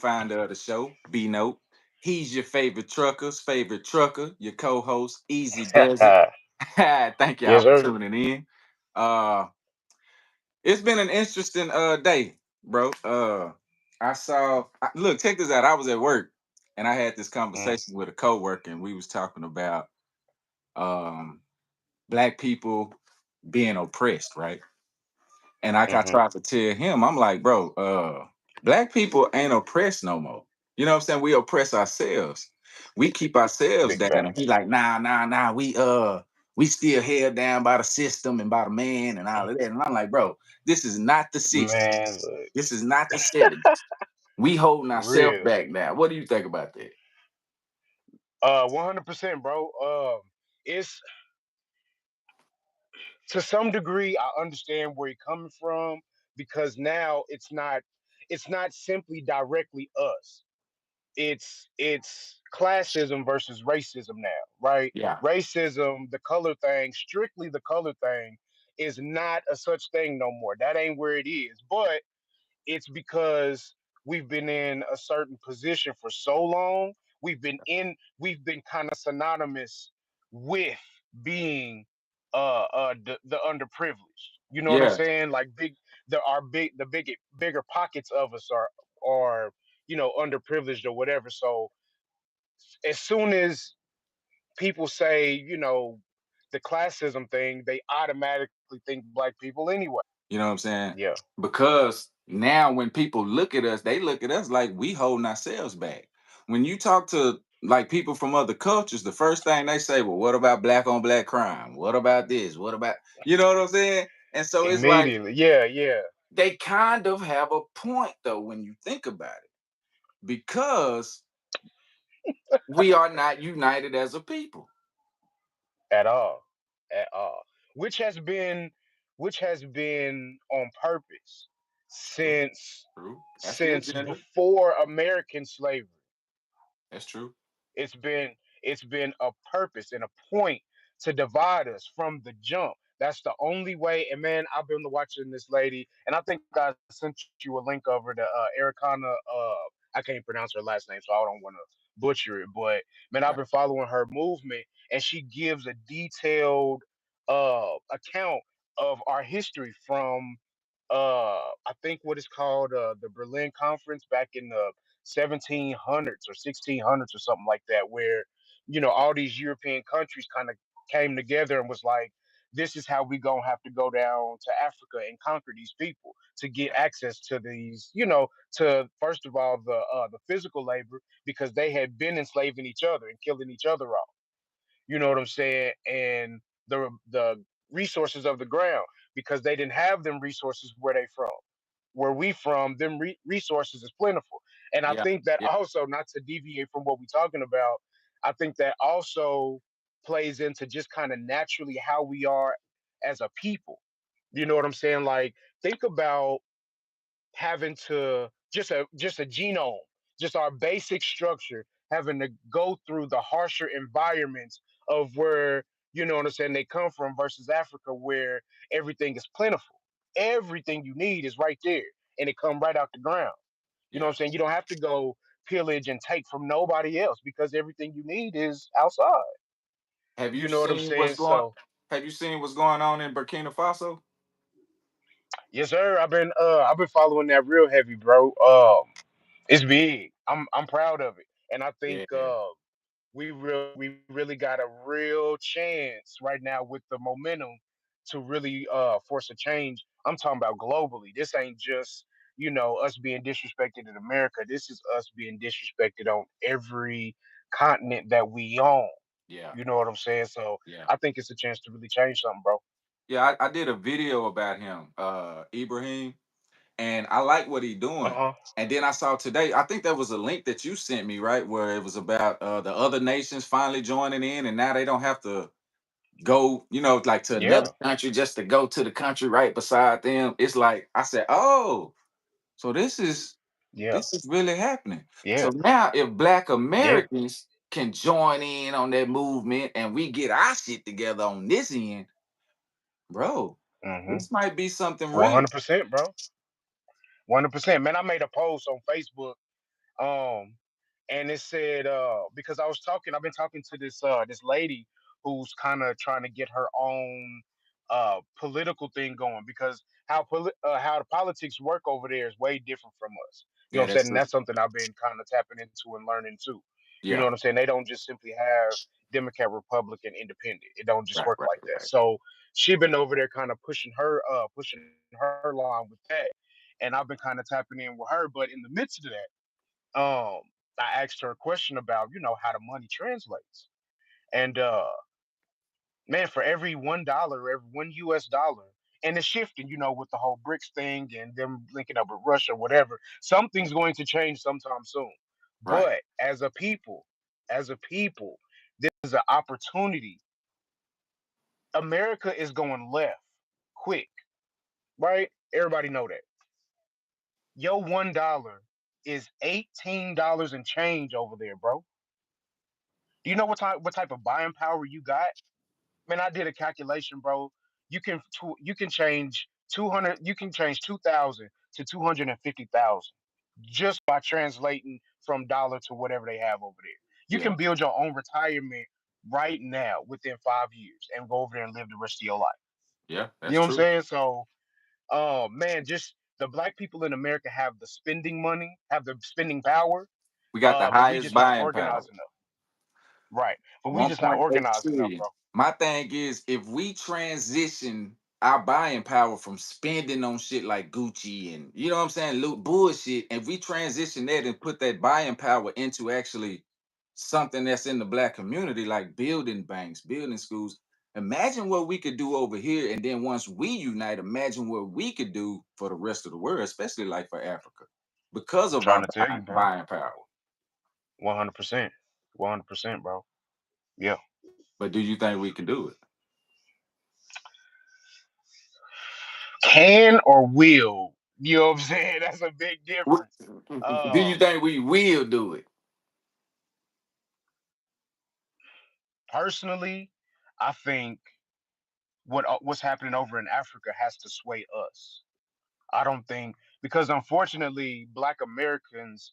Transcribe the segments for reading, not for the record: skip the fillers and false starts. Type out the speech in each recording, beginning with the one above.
founder of the show, BNote. He's your favorite trucker, your co-host, Easy Does It. Thank y'all Yes, for sir. tuning in. Uh it's been an interesting day, bro. Look, check this out. I was at work and I had this Mm, conversation with a coworker, and we was talking about um black people being oppressed, right? And I mm-hmm. tried to tell him, I'm like, bro, black people ain't oppressed no more. You know what I'm saying? We oppress ourselves. We keep ourselves Big down. And he facts. like, nah. We still held down by the system and by the man and all of that. And I'm like, bro, this is not the 60s. Man, look, This is not the 70s. We holding for ourselves real. back now. What do you think about that? 100%, bro. It's to some degree I understand where you're coming from because now it's not simply directly us. It's classism versus racism now, right? Yeah. Racism, the color thing, strictly the color thing, is not a such thing no more. That ain't where it is. But it's because we've been in a certain position for so long. We've been kind of synonymous with being the underprivileged. You know what I'm Yeah. saying? Like bigger pockets of us are underprivileged or whatever. So as soon as people say the classism thing, they automatically think black people anyway. You know what I'm saying? Yeah. Because now when people look at us, they look at us like we holding ourselves back. When you talk to like people from other cultures, the first thing they say, well, what about black on black crime? What about this? What about, you know what I'm saying? And so it's like Immediately. Yeah, yeah. they kind of have a point though when you think about it, because we are not united as a people. At all, at all. which has been which has been on purpose True. since True. That's the since agenda. before American slavery. That's true. It's been a purpose and a point to divide us from the jump. That's the only way. And man, I've been watching this lady, and I think I sent you a link over to Ericana. I can't pronounce her last name, so I don't want to butcher it. But man, I've Right. been following her movement, and she gives a detailed account of our history from I think what is called the Berlin Conference back in the 1700s or 1600s or something like that, where all these European countries kind of came together and was like, this is how we gonna have to go down to Africa and conquer these people to get Yeah. access to these, to first of all the physical labor, because they had been enslaving each other and killing each other off. You know what I'm saying? And the resources of the ground, because they didn't have them resources where they from. Where we from, them resources is plentiful. And I Yeah. think that Yeah. also, not to deviate from what we're talking about, I think that also plays into just kind of naturally how we are as a people. You know what I'm saying? Like, think about having to just a genome, just our basic structure, having to go through the harsher environments of where what I'm saying they come from versus Africa, where everything is plentiful. Everything you need is right there, and it come right out the ground. You know what Yeah. I'm saying? You don't have to go pillage and take from nobody else because everything you need is outside. Have you You know what I'm seen saying? So what's going on in Burkina Faso? yes, sir. I've been following that real heavy, bro. It's big. I'm proud of it, and I think Yeah. we really got a real chance right now with the momentum to really force a change. I'm talking about globally. This ain't just us being disrespected in America. This is us being disrespected on every continent that we own. Yeah. You know what I'm saying? So Yeah. I think it's a chance to really change something, bro. Yeah. I did a video about him, Ibrahim, and I like what he Uh doing. huh. And then I saw today, I think that was a link that you sent me, right? Where it was about the other nations finally joining in, and now they don't have to go, like to another Yeah. country just to go to the country right beside them. It's like I said, oh, so Yeah. this is really happening. So Yeah. now if black Yeah. Americans can join in on that movement and we get our shit together on this end, bro, Mm-hmm. this might be something One real. hundred percent, bro. 100%. Man, I made a post on Facebook Um, and it said because I've been talking to this lady who's kind of trying to get her own political thing going, because how the politics work over there is way different from us. You know what Yeah, I'm saying? that's And true. that's something I've been kind of tapping into and learning too. You know Yeah. what I'm saying? They don't just simply have Democrat, Republican, Independent. It don't just Right, work right, like that. right. So she been over there kind of pushing her line with that, and I've been kind of tapping in with her. But in the midst of that, I asked her a question about how the money translates, and man, for every $1, every $1, and it's shifting, with the whole BRICS thing and them linking up with Russia, whatever. Something's going to change sometime soon. Right. But as a people, this is an opportunity. America is going left quick, right? Everybody know that. Your $1 is $18 and change over there, bro. Do you know what type of buying power you got? Man, I did a calculation, bro. You can change 200. You can change 2,000 to 250,000 just by translating from dollar to whatever they have over there. You Yeah. can build your own retirement right now within 5 years and go over there and live the rest of your life. Yeah, You that's know what I'm true. saying? So, man, just the black people in America have the spending money, have the spending power, We got the but we highest just not buying power. organized enough. Right. But we just not 1.8 organized enough, trillion. bro. My thing is, if we transition our buying power from spending on shit like Gucci and you know what I'm saying, loot bullshit, and we transition that and put that buying power into actually something that's in the black community, like building banks, building schools. Imagine what we could do over here, and then once we unite, imagine what we could do for the rest of the world, especially like for Africa, because I'm of trying our to tell you, man. buying power. 100%. 100%, bro. Yeah. But do you think we can do it? Can or will. You know what I'm saying? That's a big difference. Do you Um, think we will do it? Personally, I think what's happening over in Africa has to sway us. I don't think, because unfortunately, Black Americans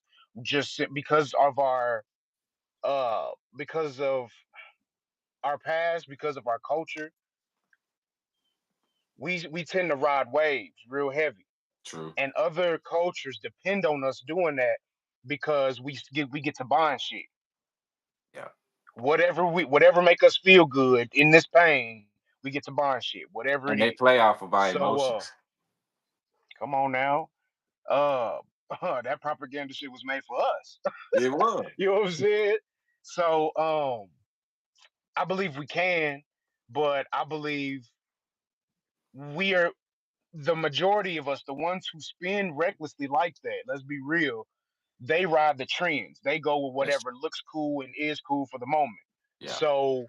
because of our past, because of our culture, we tend to ride waves real heavy, True. and other cultures depend on us doing that because we get to buying shit. Yeah. Whatever make us feel good in this pain, we get to buying shit, whatever it And they is. play off of our So emotions. come on now. Uh that propaganda shit was made for us. It was. You know what I'm saying? So I believe we can, but I believe we are the majority of us, the ones who spend recklessly like that, let's be real, they ride the trends. They go with That's whatever looks cool and is cool for the moment. yeah. So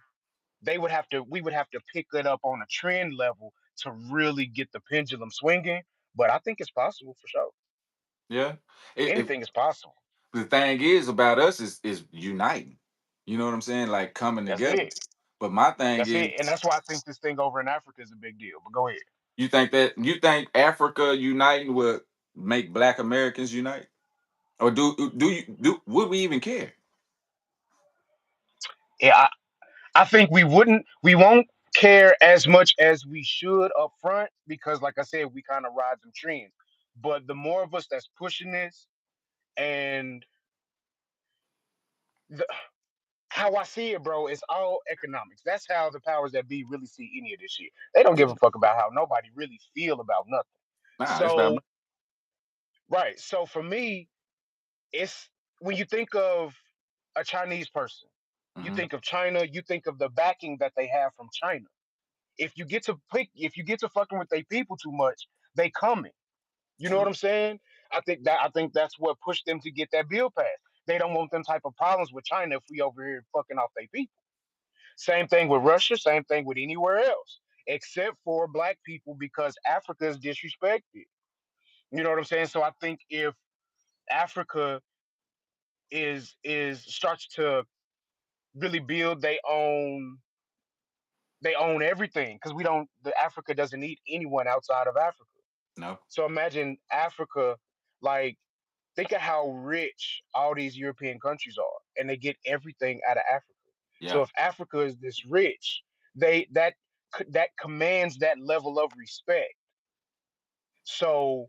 we would have to pick it up on a trend level to really get the pendulum swinging. But I think it's possible for sure. Yeah. If Anything is possible. the thing is about us is uniting. You know what I'm saying? Like coming That's together. it. But my thing That's is, it. And that's why I think this thing over in Africa is a big deal. But go ahead. you think Africa uniting would make black Americans unite? Or do would we even care? Yeah, I think we won't care as much as we should up front because, like I said, we kind of ride some trends. But the more of us that's pushing this, and the, how I see it, bro, is all economics. That's how the powers that be really see any of this shit. They don't give Yeah. a fuck about how nobody really feel about nothing. Nah, it's about So, right. So for me, it's when you think of a Chinese person, you hmm think of China, you think of the backing that they have from China. If you get to fucking with their people too much, they coming. You know what true. I'm saying? I think that's what pushed them to get that bill passed. They don't want them type of problems with China if we over here fucking off their people. Same thing with Russia, same thing with anywhere else, except for black people because Africa is disrespected. You know what I'm saying? So I think if Africa is starts to really build they own everything because we don't the Africa doesn't need anyone outside of Africa. No. So imagine Africa, like Think of how rich all these European countries are, and they get everything out of Africa. So Yeah, if Africa is this rich, that commands that level of respect. So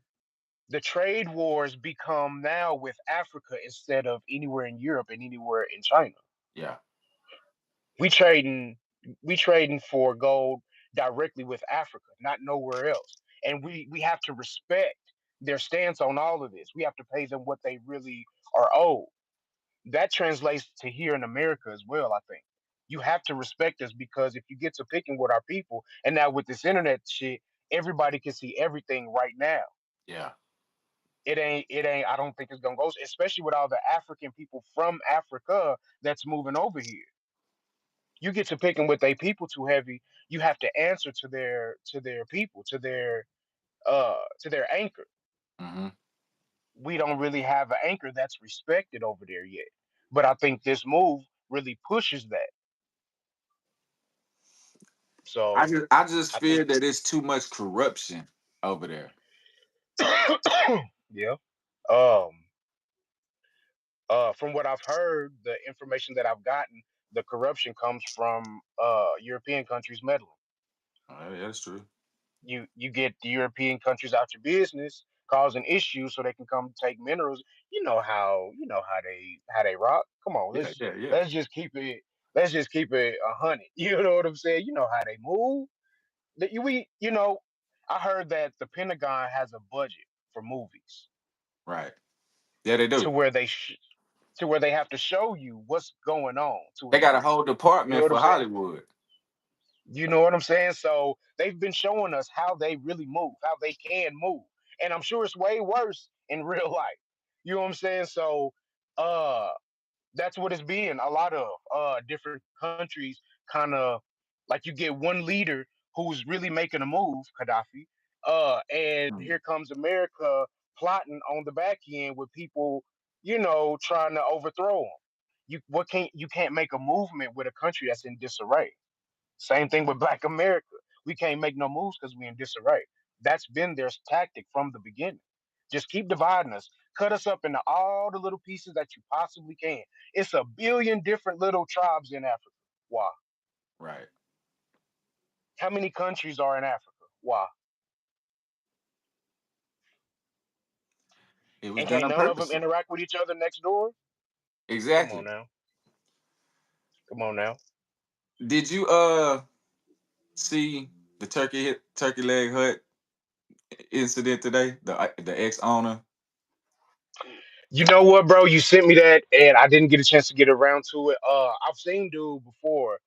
the trade wars become now with Africa instead of anywhere in Europe and anywhere in China. yeah. We trading we trading for gold directly with Africa, not nowhere else. And we have to respect their stance on all of this. We have to pay them what they really are owed. That translates to here in America as well, I think. You have to respect us because if you get to picking with our people, and now with this internet shit, everybody can see everything right now. Yeah. It ain't I don't think it's gonna go, especially with all the African people from Africa that's moving over here. You get to picking with their people too heavy, you have to answer to their people, to their anchor. Hmm. We don't really have an anchor that's respected over there yet. But I think this move really pushes that. So I just I think fear that it's too much corruption over there. yeah. Um from what I've heard, the information that I've gotten, the corruption comes from European countries meddling. Yeah, that's true. You get the European countries out your business, causing issues so they can come take minerals. You know how they rock. Come on, Yeah, let's yeah, yeah. let's just keep it let's just keep it 100. You know what I'm saying? You know how they move. That you we you know, I heard that the Pentagon has a budget for movies Right. Yeah, they to do. where to where they have to show you what's going on to a They got a degree. whole You know department what I'm for saying? Hollywood. You know what I'm saying? So they've been showing us how they really move, how they can move. And I'm sure it's way worse in real life. You know what I'm saying? So uh that's what it's being. A lot of different countries kind of like you get one leader who's really making a move, Gaddafi, and Mm. here comes America plotting on the back end with people, trying to overthrow them. You can't make a movement with a country that's in disarray. Same thing with Black America. We can't make no moves because we're in disarray. That's been their tactic from the beginning. Just keep dividing us. Cut us up into all the little pieces that you possibly can. It's a billion different little tribes in Africa. Why? Right. How many countries are in Africa? Why? It was And done can't on none of them purpose. interact with each other next door? Come on Exactly. now. Come on now. Did you see the turkey leg hut incident today? The ex owner. You know what, bro? You sent me that, and I didn't get a chance to get around to it. I've seen dude before,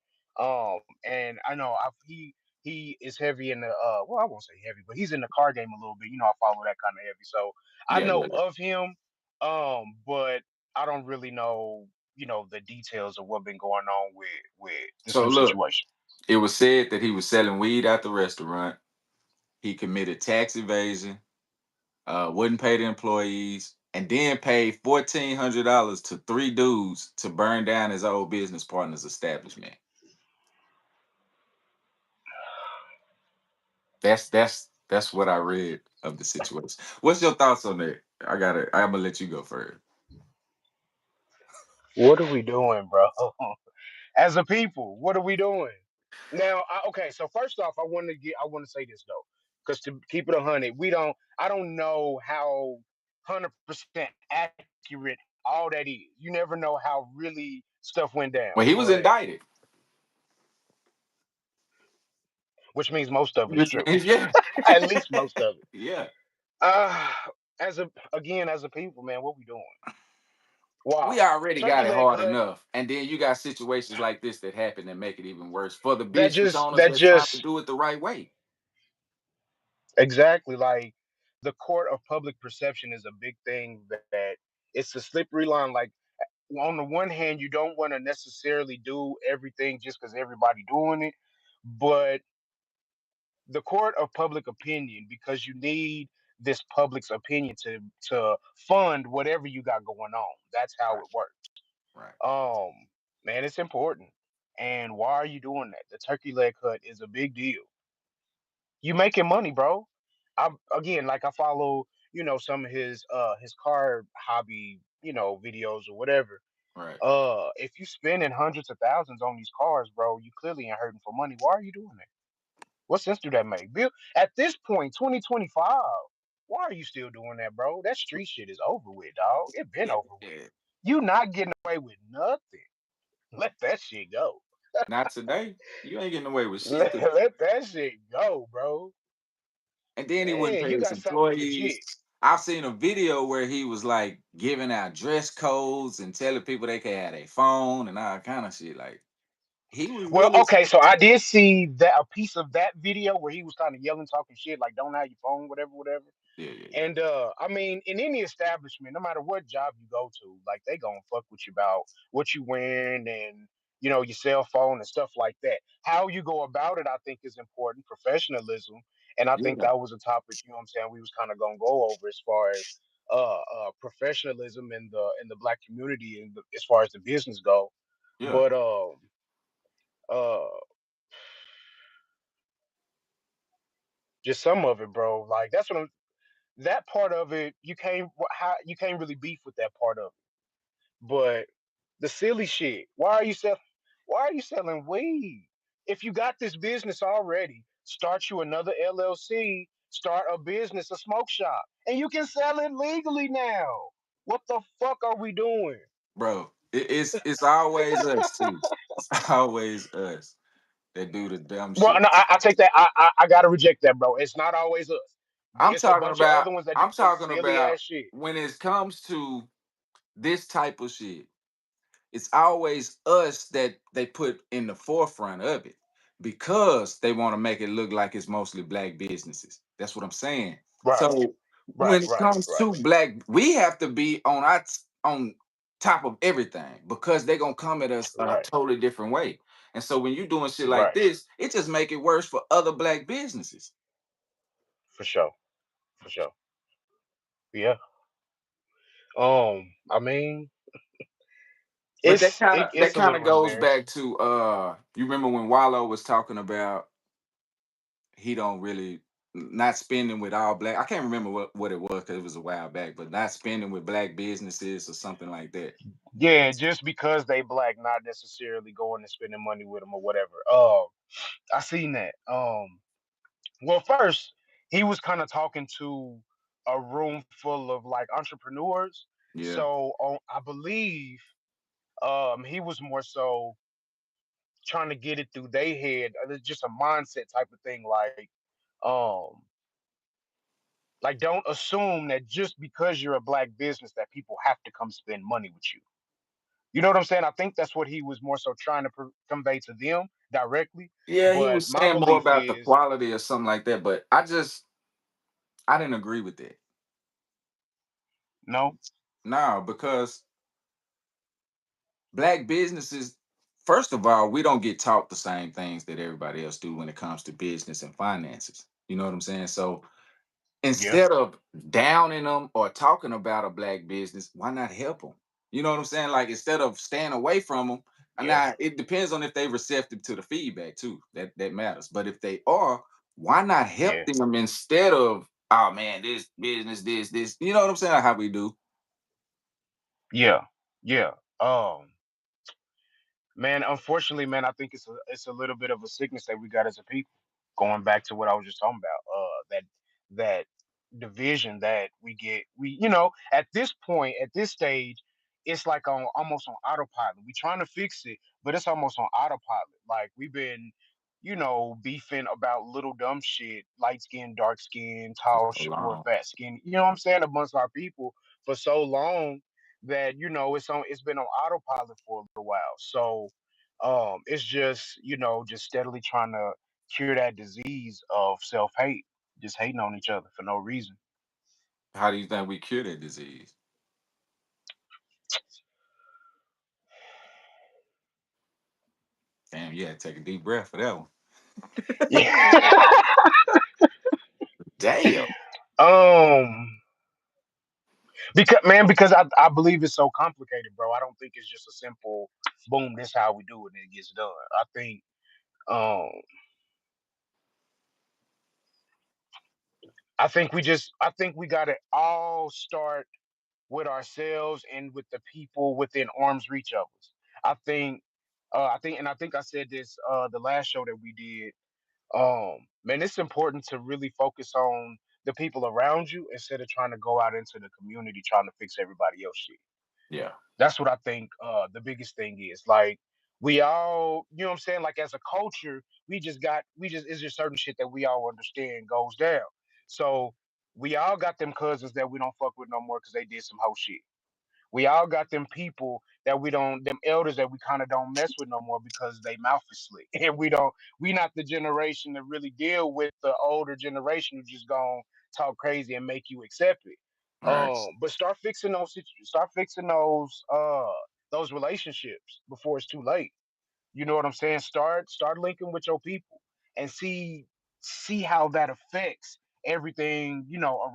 and I know he is heavy in the well, I won't say heavy, but he's in the car game a little bit. I follow that kind of heavy, so I Yeah, know yeah, yeah. of him, but I don't really know, the details of what been going on with this So new look, situation. it was said that he was selling weed at the restaurant. He committed tax evasion, wouldn't pay the employees, and then paid $1,400 to three dudes to burn down his old business partner's establishment. That's what I read of the situation. What's your thoughts on that? I'm gonna let you go first. What are we doing, bro? As a people, what are we doing? Now, okay. So first off, I want to say this though, because to keep it 100, I don't know how 100% accurate all that is. You never know how really stuff went down, Well, he was but indicted. which means most of it is Which true. means, yeah, At least most of it. yeah. Uh as a people, man, what we doing? Why? We already Turkey got it leg hard hut. enough, and then you got situations like this that happen and make it even worse for the That business just owners that that's trying to just do it the right way. exactly like the court of public perception is a big thing that it's a slippery line. Like on the one hand, you don't want to necessarily do everything just because everybody doing it, but the court of public opinion, because you need this public's opinion to fund whatever you got going on. That's how Right, it works. right. Um, man, it's important. And why are you doing that? The turkey leg cut is a big deal. You making money, bro. I Again, like I follow. some of his car hobby, videos or whatever. Right. If you spending hundreds of thousands on these cars, bro, you clearly ain't hurting for money. Why are you doing that? What sense do that make? Bill, at this point, 2025, why are you still doing that, bro? That street shit is over with, dog. It been Yeah, over with. yeah. You not getting away with nothing. Let that shit go. Not today. You ain't getting away with shit. Let that shit go, bro. And then he wouldn't Man, pay you his got something employees. legit. I've seen a video where he was like giving out dress codes and telling people they could have a phone and all kind of shit. Like he was Well, really, okay, so I did see that a piece of that video where he was kind of yelling, talking shit, like "Don't have your phone," whatever, whatever. yeah, yeah, yeah, And I mean, in any establishment, no matter what job you go to, like they gonna fuck with you about what you wearing and your cell phone and stuff like that. How you go about it, I think, is important. Professionalism, and I think yeah, that was a topic. What I'm saying, we was kind of gonna go over as far as professionalism in the black community and as far as the business go. yeah, But uh, just some of it, bro. Like that's what I'm. That part of it, you can't really beef with that part of it. But the silly shit, why are you selling weed? If you got this business already, start you another LLC, start a business, a smoke shop, and you can sell it legally now. What the fuck are we doing? bro. It's always us too. It's always us that do the dumb Well, shit. no, I take that. I gotta reject that, bro. It's not always us. It's a bunch of other ones that do I'm some talking silly about ass shit. when it comes to this type of shit. It's always us that they put in the forefront of it because they want to make it look like it's mostly black businesses. That's what I'm saying. Right, So right, when it right, comes right, to black, we have to be on top of everything because they're gonna come at us a right, totally different way. And so when you're doing shit like right. this, it just make it worse for other black businesses. For sure, for sure. Yeah. I mean, But that it's a kind little of goes back embarrassing. to you remember when Wallow was talking about he don't really not spending with all black. I can't remember what it was because it was a while back, but not spending with black businesses or something like that. Yeah, just because they black, not necessarily going and spending money with them or whatever. I seen that. Well, first he was kind of talking to a room full of like entrepreneurs. Yeah, So I believe he was more so trying to get it through their head. It's just a mindset type of thing, um like don't assume that just because you're a black business that people have to come spend money with you. You know what I'm saying? I think that's what he was more so trying to convey to them directly. yeah, he But was my saying more belief about the is quality or something like that, but I didn't agree with that. no. No, because black businesses, first of all, we don't get taught the same things that everybody else do when it comes to business and finances. You know what I'm saying? So Yeah, instead of downing them or talking about a black business, why not help them? You know what I'm saying? Like instead of staying away from them. And yeah, now it depends on if they receptive to the feedback too. That matters. But if they are, why not help yeah, them instead of oh man, this business, this. You know what I'm saying? How we do. yeah, yeah. Um, Man, unfortunately, man, I think it's a little bit of a sickness that we got as a people. Going back to what I was just talking about, that division that we get, at this point, at this stage, it's like on almost on autopilot. We trying to fix it, but it's almost on autopilot. Like we've been, beefing about little dumb shit, light skin, dark skin, For tall, so short, long. fat skin. You know what I'm saying? Amongst our people for so long that it's been on autopilot for a little while. So it's just just steadily trying to cure that disease of self-hate, just hating on each other for no reason. How do you think we cure that disease? Damn, yeah, take a deep breath for that one. Yeah. Damn. um because I believe it's so complicated, bro. I don't think it's just a simple boom, this how we do it and it gets done. I think um I think we got to all start with ourselves and with the people within arm's reach of us. I think, and I think I said this the last show that we did. Man, it's important to really focus on the people around you instead of trying to go out into the community trying to fix everybody else shit. Yeah. That's what I think the biggest thing is. Like we all, you know what I'm saying? Like as a culture, we just it's just certain shit that we all understand goes down. So we all got them cousins that we don't fuck with no more because they did some hoe shit. We all got them people that we don't, them elders that we kind of don't mess with no more because they mouth is slick, and we not the generation to really deal with the older generation who just gonna talk crazy and make you accept it. Right. But start fixing those relationships before it's too late. You know what I'm saying? Start linking with your people and see how that affects everything,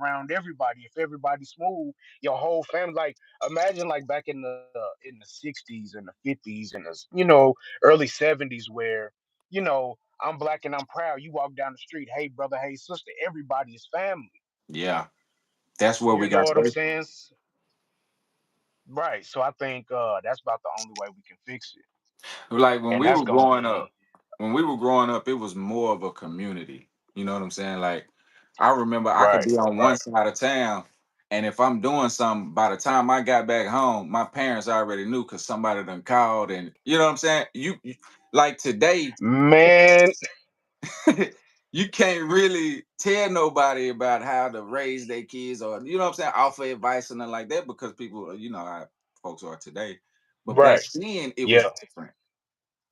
around everybody. If everybody's smooth, your whole family, like imagine like back in the 60s and the 50s and the early 70s where, I'm black and I'm proud. You walk down the street, hey brother, hey sister, everybody is family. Yeah. That's where You we know got what I'm away. saying? Right. So I think that's about the only way we can fix it. Like And that's gonna be when we were growing up, it was more of a community. You know what I'm saying? Like I remember I could right, be on one right. side of town, and if I'm doing something, by the time I got back home, my parents already knew because somebody done called, and you know what I'm saying. Like today, Man, you can't really tell nobody about how to raise their kids, or you know what I'm saying, offer advice and nothing like that, because people, you know how folks are today. But back right. then, it was Yeah, different.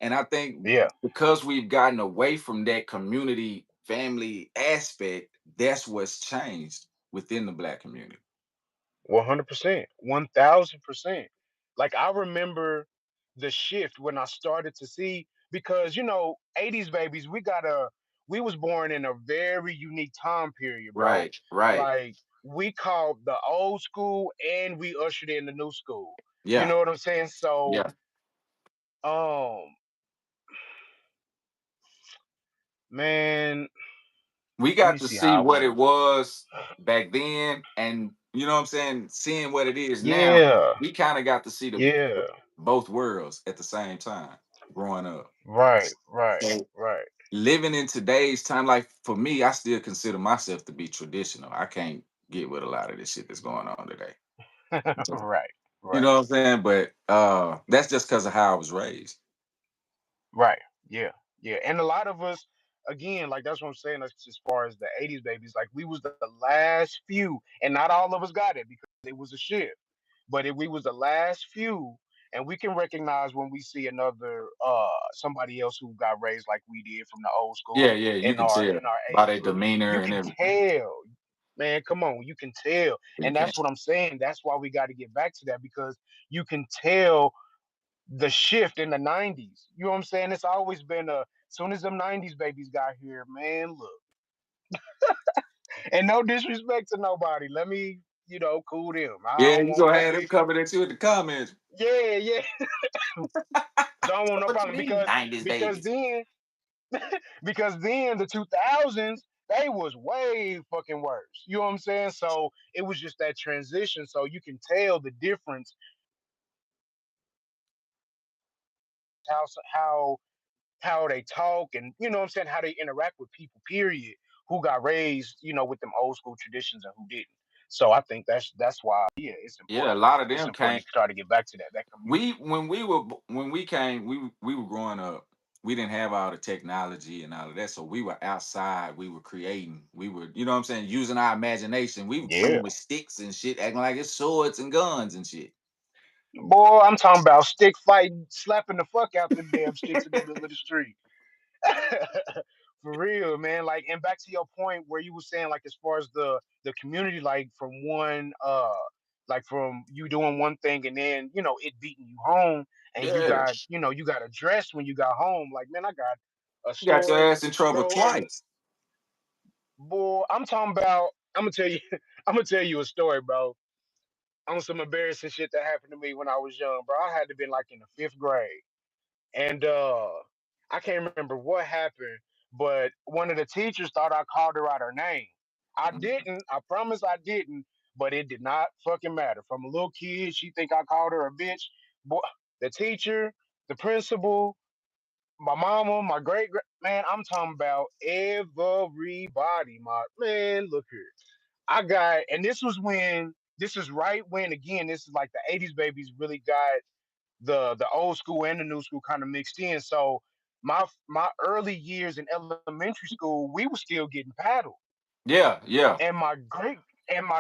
And I think yeah. because we've gotten away from that community family aspect, that's what's changed within the black community. 100%. 1000%. Like I remember the shift when I started to see because 80s babies, we was born in a very unique time period, bro. Right, right. Like we called the old school and we ushered in the new school. You Yeah, know what I'm saying? So, yeah. um man, We let got me to see see how I what want it to. was back then, and you know what I'm saying, seeing what it is now. Yeah. We kind of got to see Yeah. both worlds at the same time growing up. Right, right, So right. living in today's time, like for me, I still consider myself to be traditional. I can't get with a lot of this shit that's going on today. right, You right. know what I'm saying? But that's just because of how I was raised. Right. Yeah. Yeah. And a lot of us, again, like that's what I'm saying. As far as the '80s babies, like we was the last few, and not all of us got it because it was a shift. But we was the last few, and we can recognize when we see another somebody else who got raised like we did from the old Yeah, school yeah, you in can our tell in our by age their group. demeanor You and can everything. tell, man. Come on, you can tell, You and can. that's what I'm saying. That's why we got to get back to that because you can tell the shift in the '90s. You know what I'm saying? It's always been a soon as them '90s babies got here, man. Look, and no disrespect to nobody. Let me, cool them. I Yeah, don't you want gonna no have them beef. coming at you in the comments. Yeah, yeah. Don't want no What you problem mean, because 90s because babies? then because then the 2000s they was way fucking worse. You know what I'm saying? So it was just that transition. So you can tell the difference how how how they talk and what I'm saying, how they interact with people, period, who got raised, with them old school traditions and who didn't. So I think that's why, yeah, it's Yeah, a important. lot of It's them important came. to try to get back to that We community. when we came, we were growing up. We didn't have all the technology and all of that, so we were outside. We were creating. We were, you know what I'm saying, using our imagination. We were Yeah. playing with sticks and shit, acting like it's swords and guns and shit. Boy, I'm talking about stick fighting, slapping the fuck out them damn sticks in the middle of the street. For real, man. Like, and back to your point where you were saying, like, as far as the community, like from you doing one thing and then it beating you home, and Yeah, you got addressed when you got home. Like, man, I got a you got your story, ass in trouble bro. And twice. boy, I'm talking about. I'm gonna tell you. I'm gonna tell you a story, bro, on some embarrassing shit that happened to me when I was young, bro. I had to been like in the fifth grade. And I can't remember what happened, but one of the teachers thought I called her out her name. I Mhm. didn't. I promise I didn't. But it did not fucking matter. From a little kid, she think I called her a bitch. Boy, the teacher, the principal, my mama, my man. I'm talking about everybody. My man, look here. I got, and this was when. This is right when, again, this is like the '80s babies really got the old school and the new school kind of mixed in. So my early years in elementary school, we were still getting paddled. Yeah, yeah, And my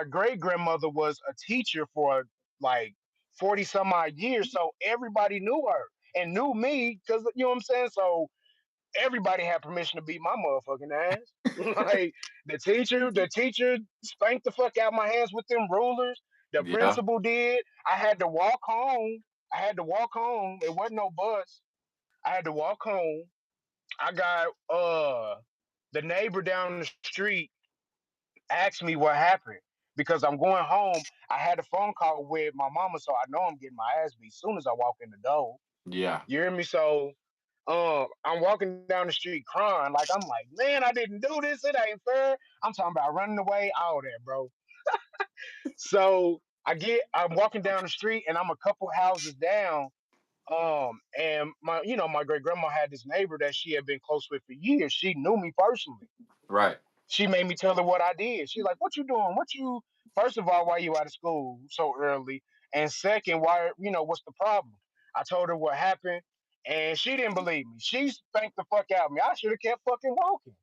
great grandmother was a teacher for like 40 some odd years. So everybody knew her and knew me because you know what I'm saying? So everybody had permission to beat my motherfucking ass. Like the teacher spanked the fuck out my hands with them rulers. The yeah. principal did. I had to walk home. I had to walk home. It wasn't no bus. I had to walk home. I got the neighbor down the street asked me what happened because I'm going home. I had a phone call with my mama, so I know I'm getting my ass beat as soon as I walk in the door. Yeah, You hear me? So I'm walking down the street crying. Like I'm like, man, I didn't do this. It ain't fair. I'm talking about running away, all that, bro. So I'm walking down the street and I'm a couple houses down. And my great grandma had this neighbor that she had been close with for years. She knew me personally. right. She made me tell her what I did. She's like, "What you doing? What you? First of all, why you out of school so early? And second, why? What's the problem?" I told her what happened, and she didn't believe me. She spanked the fuck out of me. I should have kept fucking walking,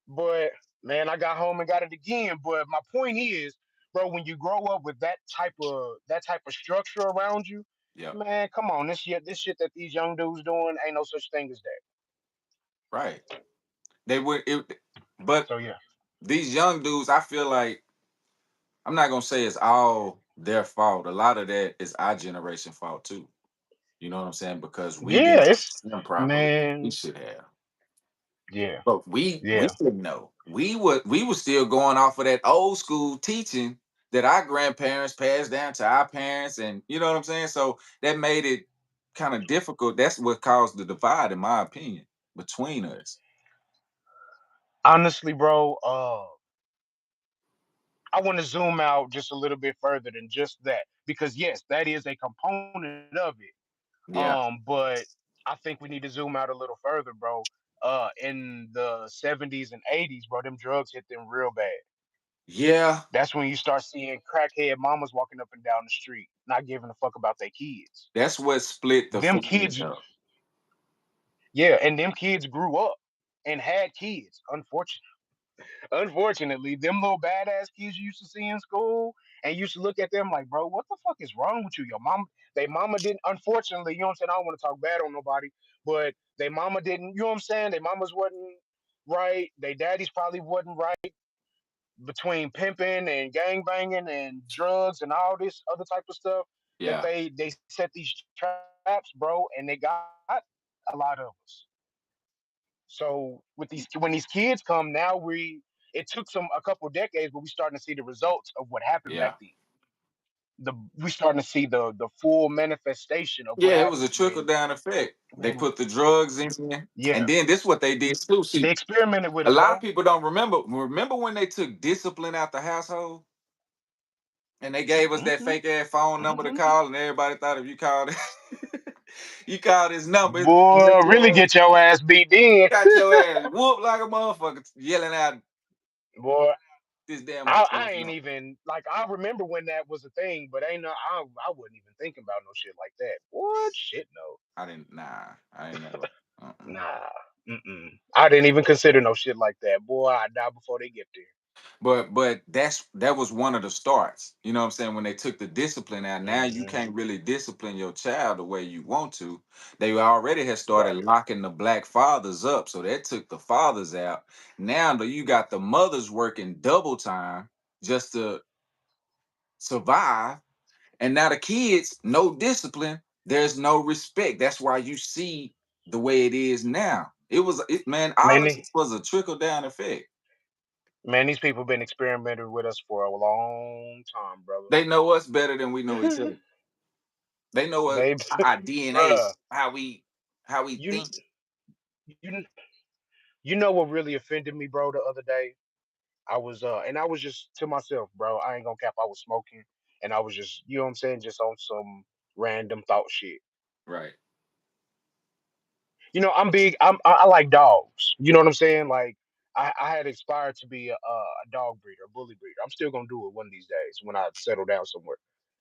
but man, I got home and got it again. But my point is, bro, when you grow up with that type of structure around you, Yeah, man, come on, this shit that these young dudes doing ain't no such thing as that. right. They would it, but So yeah, these young dudes, I feel like I'm not gonna say it's all their fault. A lot of that is our generation fault too. You know what I'm saying? Because we yeah, didn't it's teach them properly. We man, should have. yeah, But we yeah. didn't know. We were still going off of that old school teaching that our grandparents passed down to our parents, and you know what I'm saying. So that made it kind of difficult. That's what caused the divide, in my opinion, between us. Honestly, bro, I want to zoom out just a little bit further than just that because yes, that is a component of it. Yeah, But I think we need to zoom out a little further, bro. In the '70s and '80s, bro, them drugs hit them real bad. yeah. That's when you start seeing crackhead mamas walking up and down the street, not giving a fuck about their kids. That's what split the Them families kids, up. yeah, and them kids grew up and had kids. Unfortunately, them little badass kids you used to see in school and you used to look at them like, bro, what the fuck is wrong with you? Your mom, they mama didn't, unfortunately, you know what I'm saying? I don't want to talk bad on nobody, but they mama didn't, you know what I'm saying? They mamas wasn't right. They daddies probably wasn't right between pimping and gang banging and drugs and all this other type of stuff that Yeah, they set these traps, bro, and they got a lot of us. So when these kids come now, it took a couple decades, but we starting to see the results of what happened back yeah, then. We starting to see the full manifestation of what yeah. It was a happens trickle down effect. They when put the drugs in, yeah, and then this what they did too. they See, experimented with a it, lot of bro. people don't remember. Remember when they took discipline out the household? And they gave us that Hmm. fake ass phone number to Hmm. call, and everybody thought if you called, you called his number, Boy, really get your ass beat then. got your ass whooped like a motherfucker, yelling out Boy, this damn I ass ain't number. even like I remember when that was a thing, but ain't no I wasn't even thinking about no shit like that. What shit? No, I didn't. Nah, I ain't never. Uh-uh. nah. Mm-mm. I didn't even consider no shit like that. Boy, I die before they get there. But that was one of the starts. You know what I'm saying? When they took the discipline out, now you Hmm. can't really discipline your child the way you want to. They already had started Right. locking the black fathers up, so that took the fathers out. Now you got the mothers working double time just to survive, and now the kids, no discipline. There's no respect. That's why you see the way it is now. Man. All Man, of this was a trickle down effect. these people been experimenting with us for a long time, brother. They know us better than we know each other. They know They, our DNA, bruh, how we you think. you you know what really offended me, bro, the other day? And I was just to myself, bro. I ain't gonna cap. I was smoking, and I was just, you know what I'm saying, just on some random thought shit. Right. I'm big. I like dogs. You know what I'm saying? Like I had aspired to be a dog breeder, a bully breeder. I'm still gonna do it one of these days when I settle down somewhere.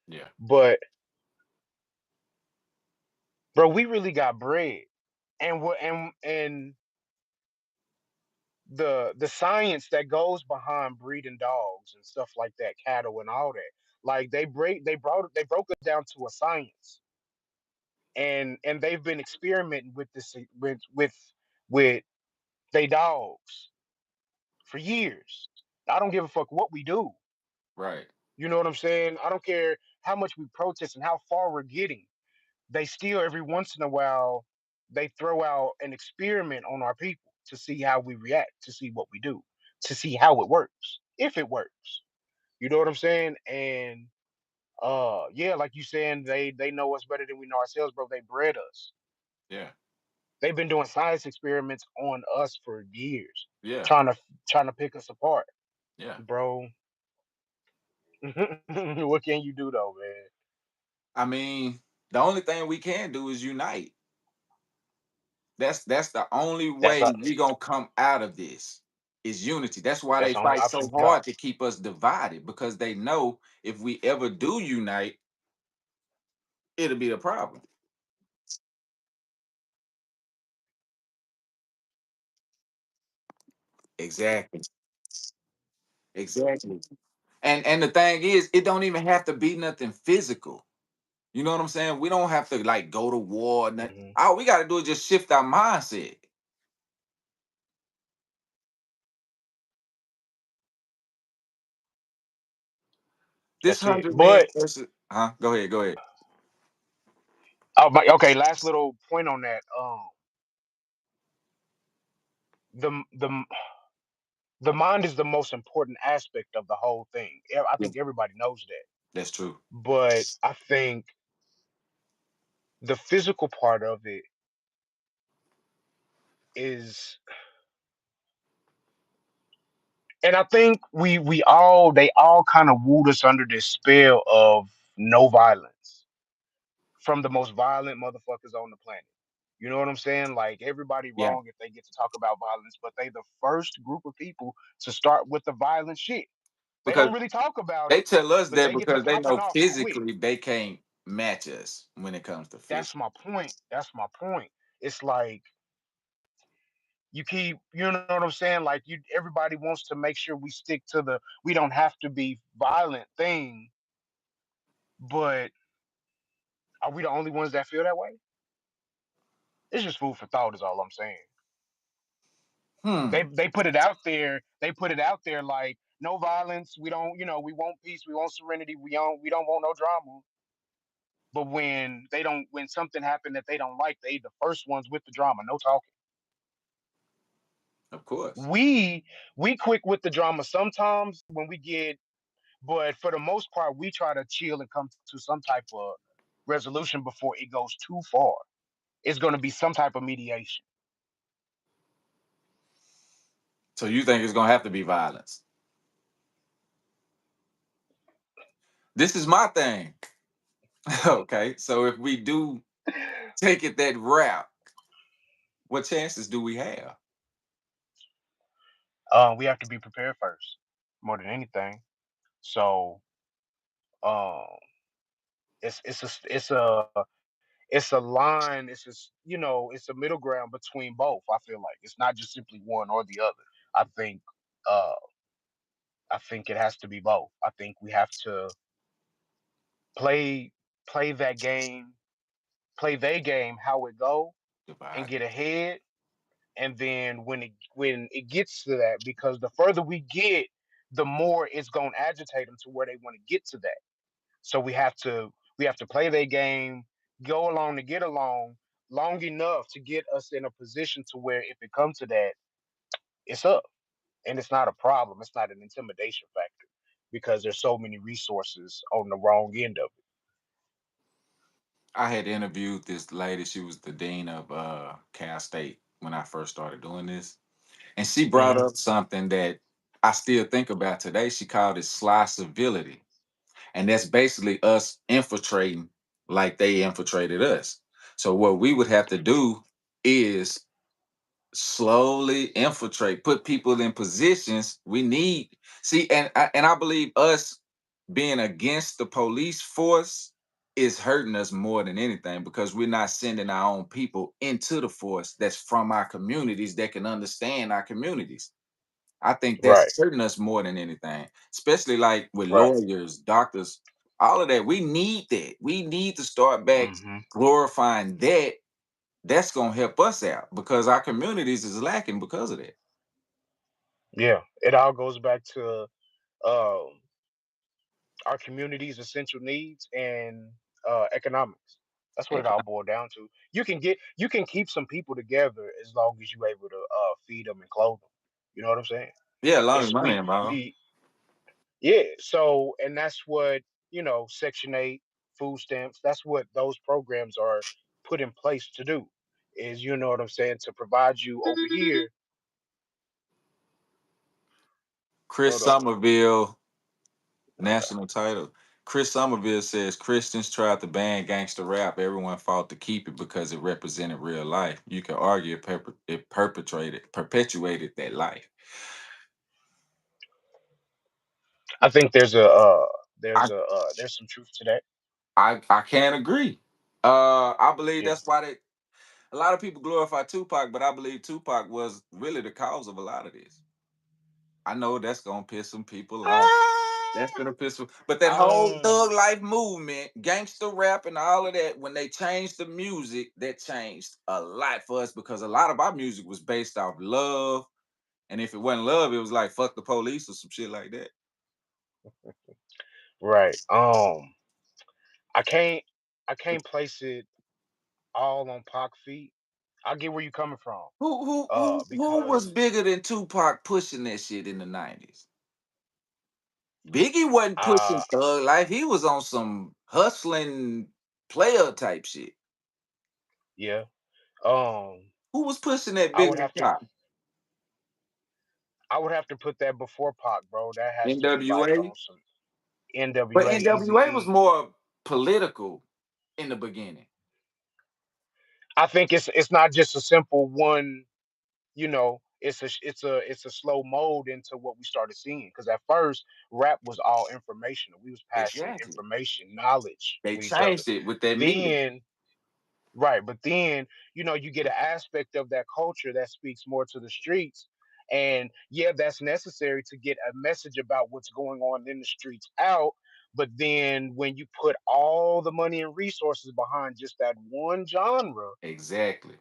Yeah. But bro, we really got bred, and what and the science that goes behind breeding dogs and stuff like that, cattle and all that. Like they broke it down to a science, and they've been experimenting with this with they dogs for years. I don't give a fuck what we do. Right. You know what I'm saying? I don't care how much we protest and how far we're getting. They still every once in a while they throw out an experiment on our people to see how we react, to see what we do, to see how it works, if it works. You know what I'm saying? And yeah, like you saying, they know us better than we know ourselves, bro. They bred us. Yeah. They've been doing science experiments on us for years, Yeah. trying to trying to pick us apart, Yeah. bro. What can you do though, man? I mean, the only thing we can do is unite. That's the only That's way a, we gonna come out of this is unity. That's why that's they the only fight option so we got. hard to keep us divided because they know if we ever do unite, it'll be a problem. Exactly. Exactly. And the thing is, it don't even have to be nothing physical. You know what I'm saying? We don't have to like go to war. Hmm. All we got to do is just shift our mindset. This That's it. 100 man But versus, huh? Go ahead. Go ahead. okay, last little point on that. The the mind is the most important aspect of the whole thing. I Yeah, think everybody knows that. that's true. But I think the physical part of it is, and I think we all they all kind of wooed us under this spell of no violence from the most violent motherfuckers on the planet. You know what I'm saying? Like everybody Yeah, wrong if they get to talk about violence, but they the first group of people to start with the violent shit. They because don't really talk about they it, tell us but that they get to because they popping know off quick. physically they can't match us when it comes to That's physical. my point. That's my point. It's like you keep, you know what I'm saying? Like everybody wants to make sure we stick to the we don't have to be violent thing, but are we the only ones that feel that way? It's just food for thought, is all I'm saying. Hmm. They put it out there. They put it out there like no violence. We don't, we want peace. We want serenity. We don't want no drama. But when something happened that they don't like, they the first ones with the drama. No talking. Of course. We quick with the drama sometimes when we get, but for the most part, we try to chill and come to some type of resolution before it goes too far. It's going to be some type of mediation. So you think it's gonna have to be violence? This is my thing. Okay. So if we do take it that route, what chances do we have? We have to be prepared first, more than anything. So um, it's a line. It's a middle ground between both. I feel like it's not just simply one or the other. I think uh, I think it has to be both. I think we have to play play that game, play their game how it go, and Divide. get ahead. And then when it gets to that, because the further we get, the more it's gonna agitate them to where they want to get to that. So we have to play their game, go along to get along long enough to get us in a position to where if it comes to that, it's up. And it's not a problem. It's not an intimidation factor because there's so many resources on the wrong end of I had interviewed this lady. She was the dean of Cal State when I first started doing this, and she it. brought up something that I still think about today. She called it sly civility. And that's basically us infiltrating like they infiltrated us. So what we would have to do is slowly infiltrate, put people in positions we need. See, and I believe us being against the police force is hurting us more than anything because we're not sending our own people into the force that's from our communities that can understand our communities. I think Right, that's hurting us more than anything, especially like with right. lawyers, doctors, all of that. We need that. We need to start back Hmm. glorifying that. That's gonna help us out because our communities is lacking because of that. Yeah, it all goes back to um, our community's essential needs and economics. That's what it all Economic- boiled down to. You can keep some people together as long as you're able to feed them and clothe them. You know what I'm saying? Yeah, long as It's money involved. we Yeah. So and that's what Section 8, food stamps. That's what those programs are put in place to do. Is you know what I'm saying to provide you over here. Chris Hold on. Somerville, Okay. national title. Chris Somerville says Christians tried to ban gangster rap. Everyone fought to keep it because it represented real life. You could argue it perpetuated that life. I think I there's some truth to that. I can't agree. I believe Yeah. that's why they a lot of people glorify Tupac, but I believe Tupac was really the cause of a lot of this. I know that's gonna piss some people off. That's gonna piss them. But that whole Um. thug life movement, gangster rap, and all of that, when they changed the music, that changed a lot for us because a lot of our music was based off love. And if it wasn't love, it was like fuck the police or some shit like that. Right. I can't. I can't place it all on Pac feet. I get where you're coming from. Who was Because bigger than Tupac pushing that shit in the 90s? Biggie wasn't pushing uh, thug life. He was on some hustling player type shit. yeah. Um. Who was pushing that I bigger would than have to. Pac? I would have to put that before Pac, bro. That has to be like NWA? on some But NWA, Easy NWA was E. more political in the beginning. I think it's not just a simple one. It's a slow mold into what we started seeing. Because at first, rap was all informational. We was passing Exactly. information, knowledge They to each other. changed it with that music. Then Right, but then you get an aspect of that culture that speaks more to the streets, and yeah, that's necessary to get a message about what's going on in the streets out. But then when you put all the money and resources behind just that one genre, Exactly.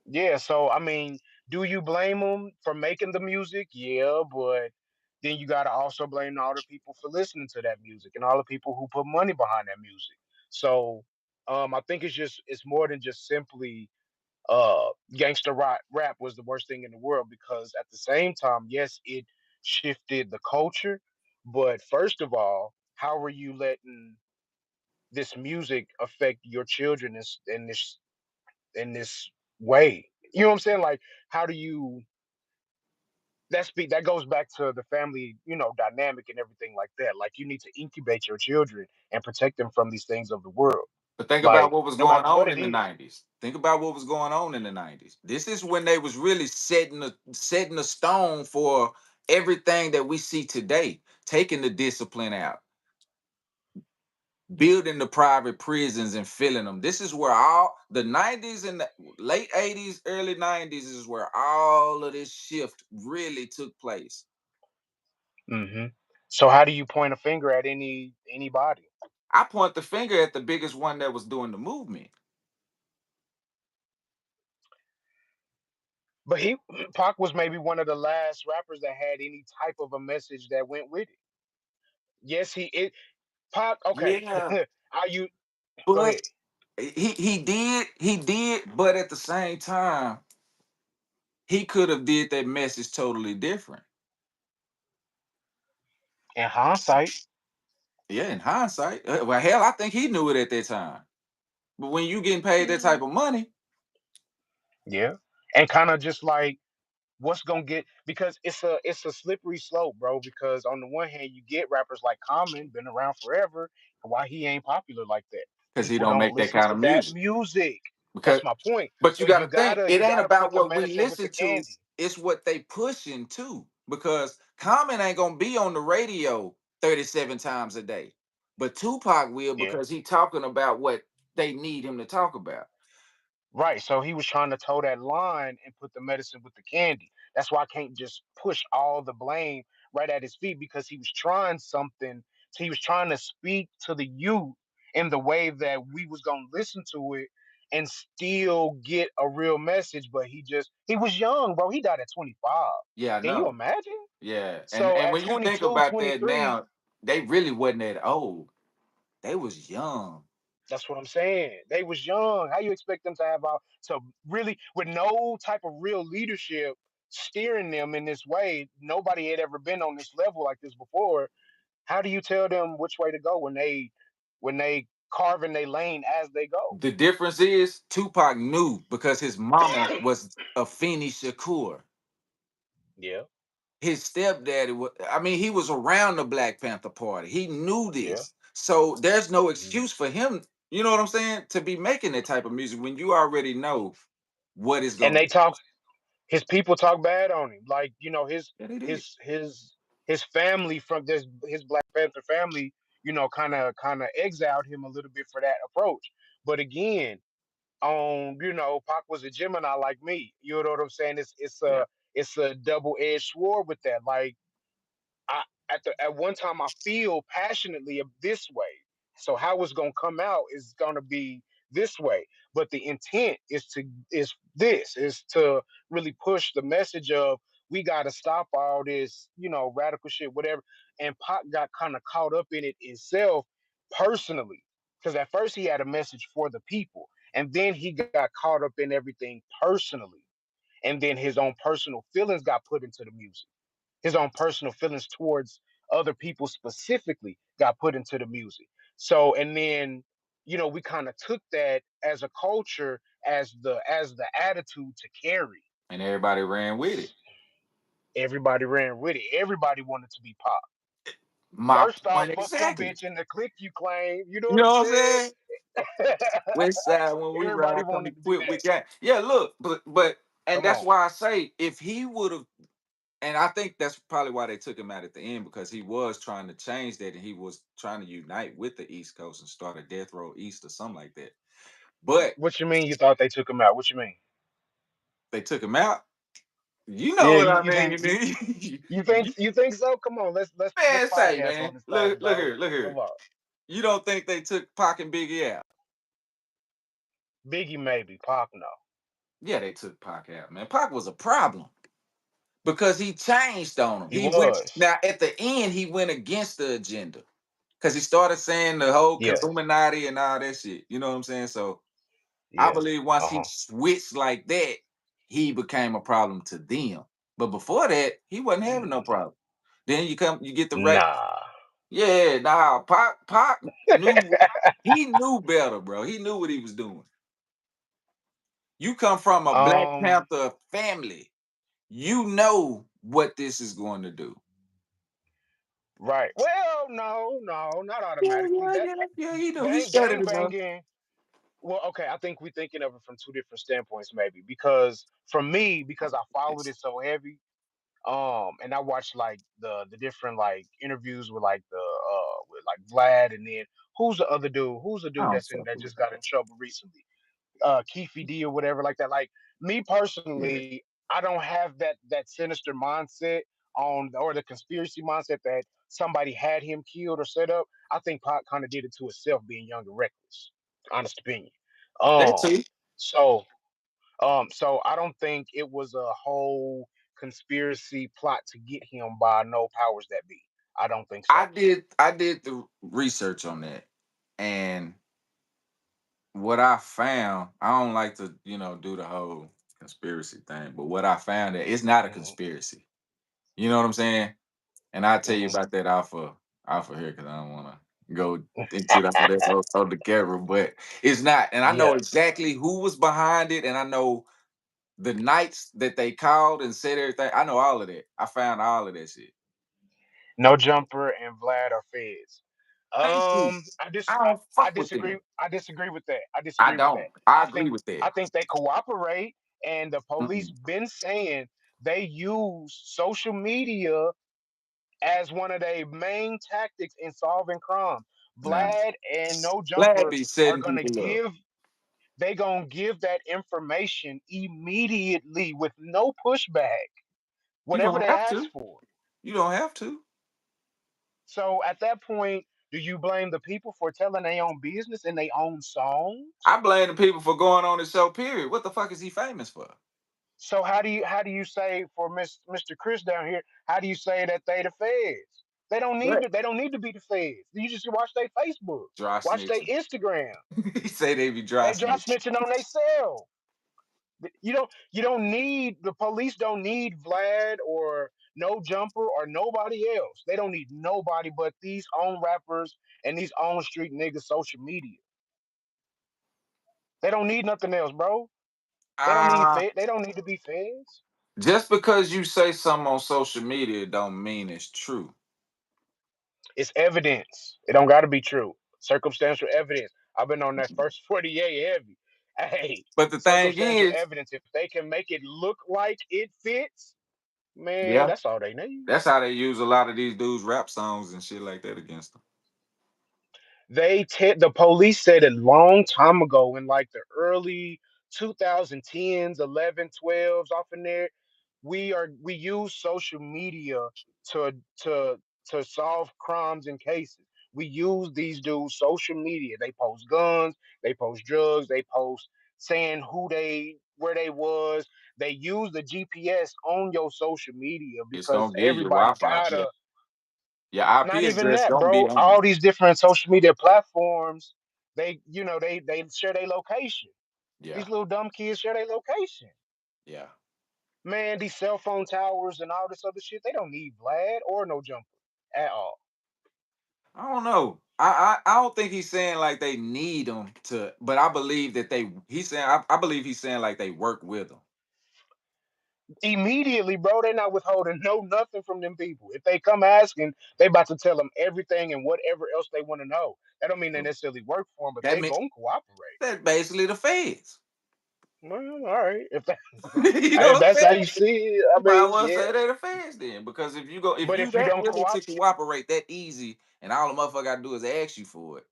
yeah. So I mean, do you blame them for making the music? Yeah, but then you got to also blame all the people for listening to that music and all the people who put money behind that music. So I think it's more than just simply gangster rap was the worst thing in the world because at the same time, yes, it shifted the culture, but first of all, how are you letting this music affect your children in this way? You know what I'm saying? Like, how do you that goes back to the family, dynamic and everything like that. Like, you need to incubate your children and protect them from these things of the world. But think about Like, what was no going matter what on it in the is. 90s. Think about what was going on in the 90s. This is when they was really setting the stone for everything that we see today, taking the discipline out, building the private prisons and filling them. This is where all the 90s and the late 80s, early 90s is where all of this shift really took place. Hmm. So how do you point a finger at anybody? I point the finger at the biggest one that was doing the movement. But Pac was maybe one of the last rappers that had any type of a message that went with it. Yes, he it Pac. Okay, Yeah, are you? Go but ahead. he did, but at the same time, he could have did that message totally different. In hindsight, Yeah, in hindsight. Well, hell, I think he knew it at that time. But when you getting paid that mm, type of money, yeah, and kind of just like what's gonna get, because it's a slippery slope, bro. Because on the one hand, you get rappers like Common, been around forever, and why he ain't popular like that? because he People don't don't make that listen kind to of that music. music. Because, That's my point. but you So got you to think, gotta it you ain't gotta about put the what we medicine with the listen to. candy. It's what they pushing too. Because Common ain't gonna be on the radio 37 times a day, but Tupac will Yeah. because he talking about what they need him to talk about. Right. So he was trying to toe that line and put the medicine with the candy. That's why I can't just push all the blame right at his feet, because he was trying something. So he was trying to speak to the youth in the way that we was gonna listen to it and still get a real message. But he was young, bro. He died at 25. Yeah, I Can you know. imagine? Yeah, and So at when you think 22, about that 23. now, they really wasn't that old. They was young. That's what I'm saying. They was young. How you expect them to have out to really, with no type of real leadership steering them in this way? Nobody had ever been on this level like this before. How do you tell them which way to go when they carving their lane as they go? The difference is Tupac knew because his mama was a Afeni Shakur. Yeah, His stepdaddy was, I mean, he was around the Black Panther Party. He knew yeah. this. So there's no Mhm. excuse for him, you know what I'm saying, to be making that type of music when you already know what is And going they to. talk. His people talk bad on him. Like, Yeah, they did. his his his family from this his Black Panther family, kind of exiled him a little bit for that approach. But again, Pac was a Gemini like me. You know what I'm saying? Yeah. It's a double edged sword with that. Like, I at one time I feel passionately of this way. So how it's gonna come out is gonna be this way. But the intent is to really push the message of, we gotta stop all this, radical shit, whatever. And Pac got kind of caught up in it himself personally. Because at first he had a message for the people, and then he got caught up in everything personally. And then his own personal feelings got put into the music. His own personal feelings towards other people specifically got put into the music. So, and then, we kind of took that as a culture, as the attitude to carry. And everybody ran with it. Everybody ran with it. Everybody wanted to be Pop. My First off, point fuck your exactly. bitch in the clique you claim. You know You what I'm know what I'm saying? saying? West side when we Everybody ride, come wanted to do equipped that. with that. Yeah, look, but and Come that's on. why I say if he would have, and I think that's probably why they took him out at the end because he was trying to change that and he was trying to unite with the East Coast and start a Death Row East or something like that. But What you mean you thought they took him out? What you mean? they took him out. You know Yeah, what you, I you think mean? you you think You- you think so? Come on, let's man, say podcast on man, this thing, look bro. here, look Come here. on. You don't think they took Pac and Biggie out? Biggie maybe, Pac no. Yeah, they took Pac out, man. Pac was a problem because he changed on him. He He went was. now at the end. He went against the agenda because he started saying the whole Yeah. Illuminati and all that shit. You know what I'm saying? So I Yeah. believe once he Uh-huh. switched like that, he became a problem to them. But before that, he wasn't having no Mm, problem. Then you get the right. nah. Yeah, nah, Pac knew he knew better, bro. He knew what he was doing. You come from a Black um, Panther family. You know what this is going to do. right. Well, no, no, not Yeah, automatically. yeah, That yeah, yeah. He knew. He gang studied enough. banging. Well, okay, I think we're thinking of it from two different standpoints, maybe. Because for me, because I followed it so heavy, and I watched like the different like interviews with like Vlad, and then who's the I dude don't that's fuck that with just got in trouble recently, Keefe D or whatever like that. Like me it. personally, I don't have that sinister mindset on, or the conspiracy mindset that somebody had him killed or set up. I think Pac kind of did it to himself, being young and reckless. Honest opinion. That Um, too. so so I don't think it was a whole conspiracy plot to get him by no powers that be. I don't think so. I did the research on that. And what I found, I don't like to, do the whole conspiracy thing, but what I found that it's not a Hmm. conspiracy. You know what I'm saying? And I'll tell you Hmm. about that off of here because I don't want to go into all that on the camera, but it's not. And I know Yeah. exactly who was behind it, and I know the nights that they called and said everything. I know all of that. I found all of that shit. No Jumper and Vlad are feds. Thank you. I dis I I, don't I fuck with disagree. them. I disagree with that. I I disagree with that. don't. I I agree think with that. I think they cooperate, and the police Mm-mm. been saying they use social media as one of their main tactics in solving crime. Nah. Vlad and No Glad Jumper be are setting gonna people up. give they gonna give that information immediately with no pushback, You whatever don't they have ask to. for. You don't have to. So at that point, do you blame the people for telling their own business in their own songs? I blame the people for going on the show. Period. What the fuck is he famous for? So how do you say for Mr. Chris down here? How do you say that they the feds? They don't need What? to. They don't need to be the feds. You just watch their Facebook, Dry watch their snitching. Instagram. He say they be dry They dry snitching. snitching on themselves. You don't need the police. Don't need Vlad or No Jumper or nobody else. They don't need nobody but these own rappers and these own street niggas social media. They don't need nothing else, bro. They don't need Ah, They don't need to be feds. just because you say something on social media don't mean it's true. It's evidence. It don't got to be true. Circumstantial evidence. I've been on that first 48 heavy. Hey, But the thing circumstantial is, evidence. If they can make it look like it fits, man, yeah, that's all they need. that's how they use a lot of these dudes' rap songs and shit like that against them. The police said a long time ago in like the early 2010s, 11, 12s off in there, we use social media to to to solve crimes and cases. We use these dudes social media. They post guns, they post drugs, they post saying where they was. They use the GPS on your social media It's because gonna give your everybody Wi-Fi. Yeah, gotta. your IP Not even address that, gonna be bro. on All it. these different social media platforms, they share their location. Yeah, These little dumb kids share their location. yeah. Man, these cell phone towers and all this other shit, they don't need Vlad or No Jumper at all. I don't know. I don't think he's saying like they need them to, but I believe that they. He's saying I believe he's saying like they work with them. Immediately, bro, they not withholding no nothing from them people. If they come asking, they about to tell them everything and whatever else they want to know. That don't mean they necessarily work for them, but That they mean gonna cooperate. that basically the feds. Well, all right. If that, You know if what I'm that's how saying? you see it, I You might mean, well yeah. say they the feds then, because if But you if you that don't willing to cooperate, cooperate that easy, and all the motherfucker got to do is ask you for it.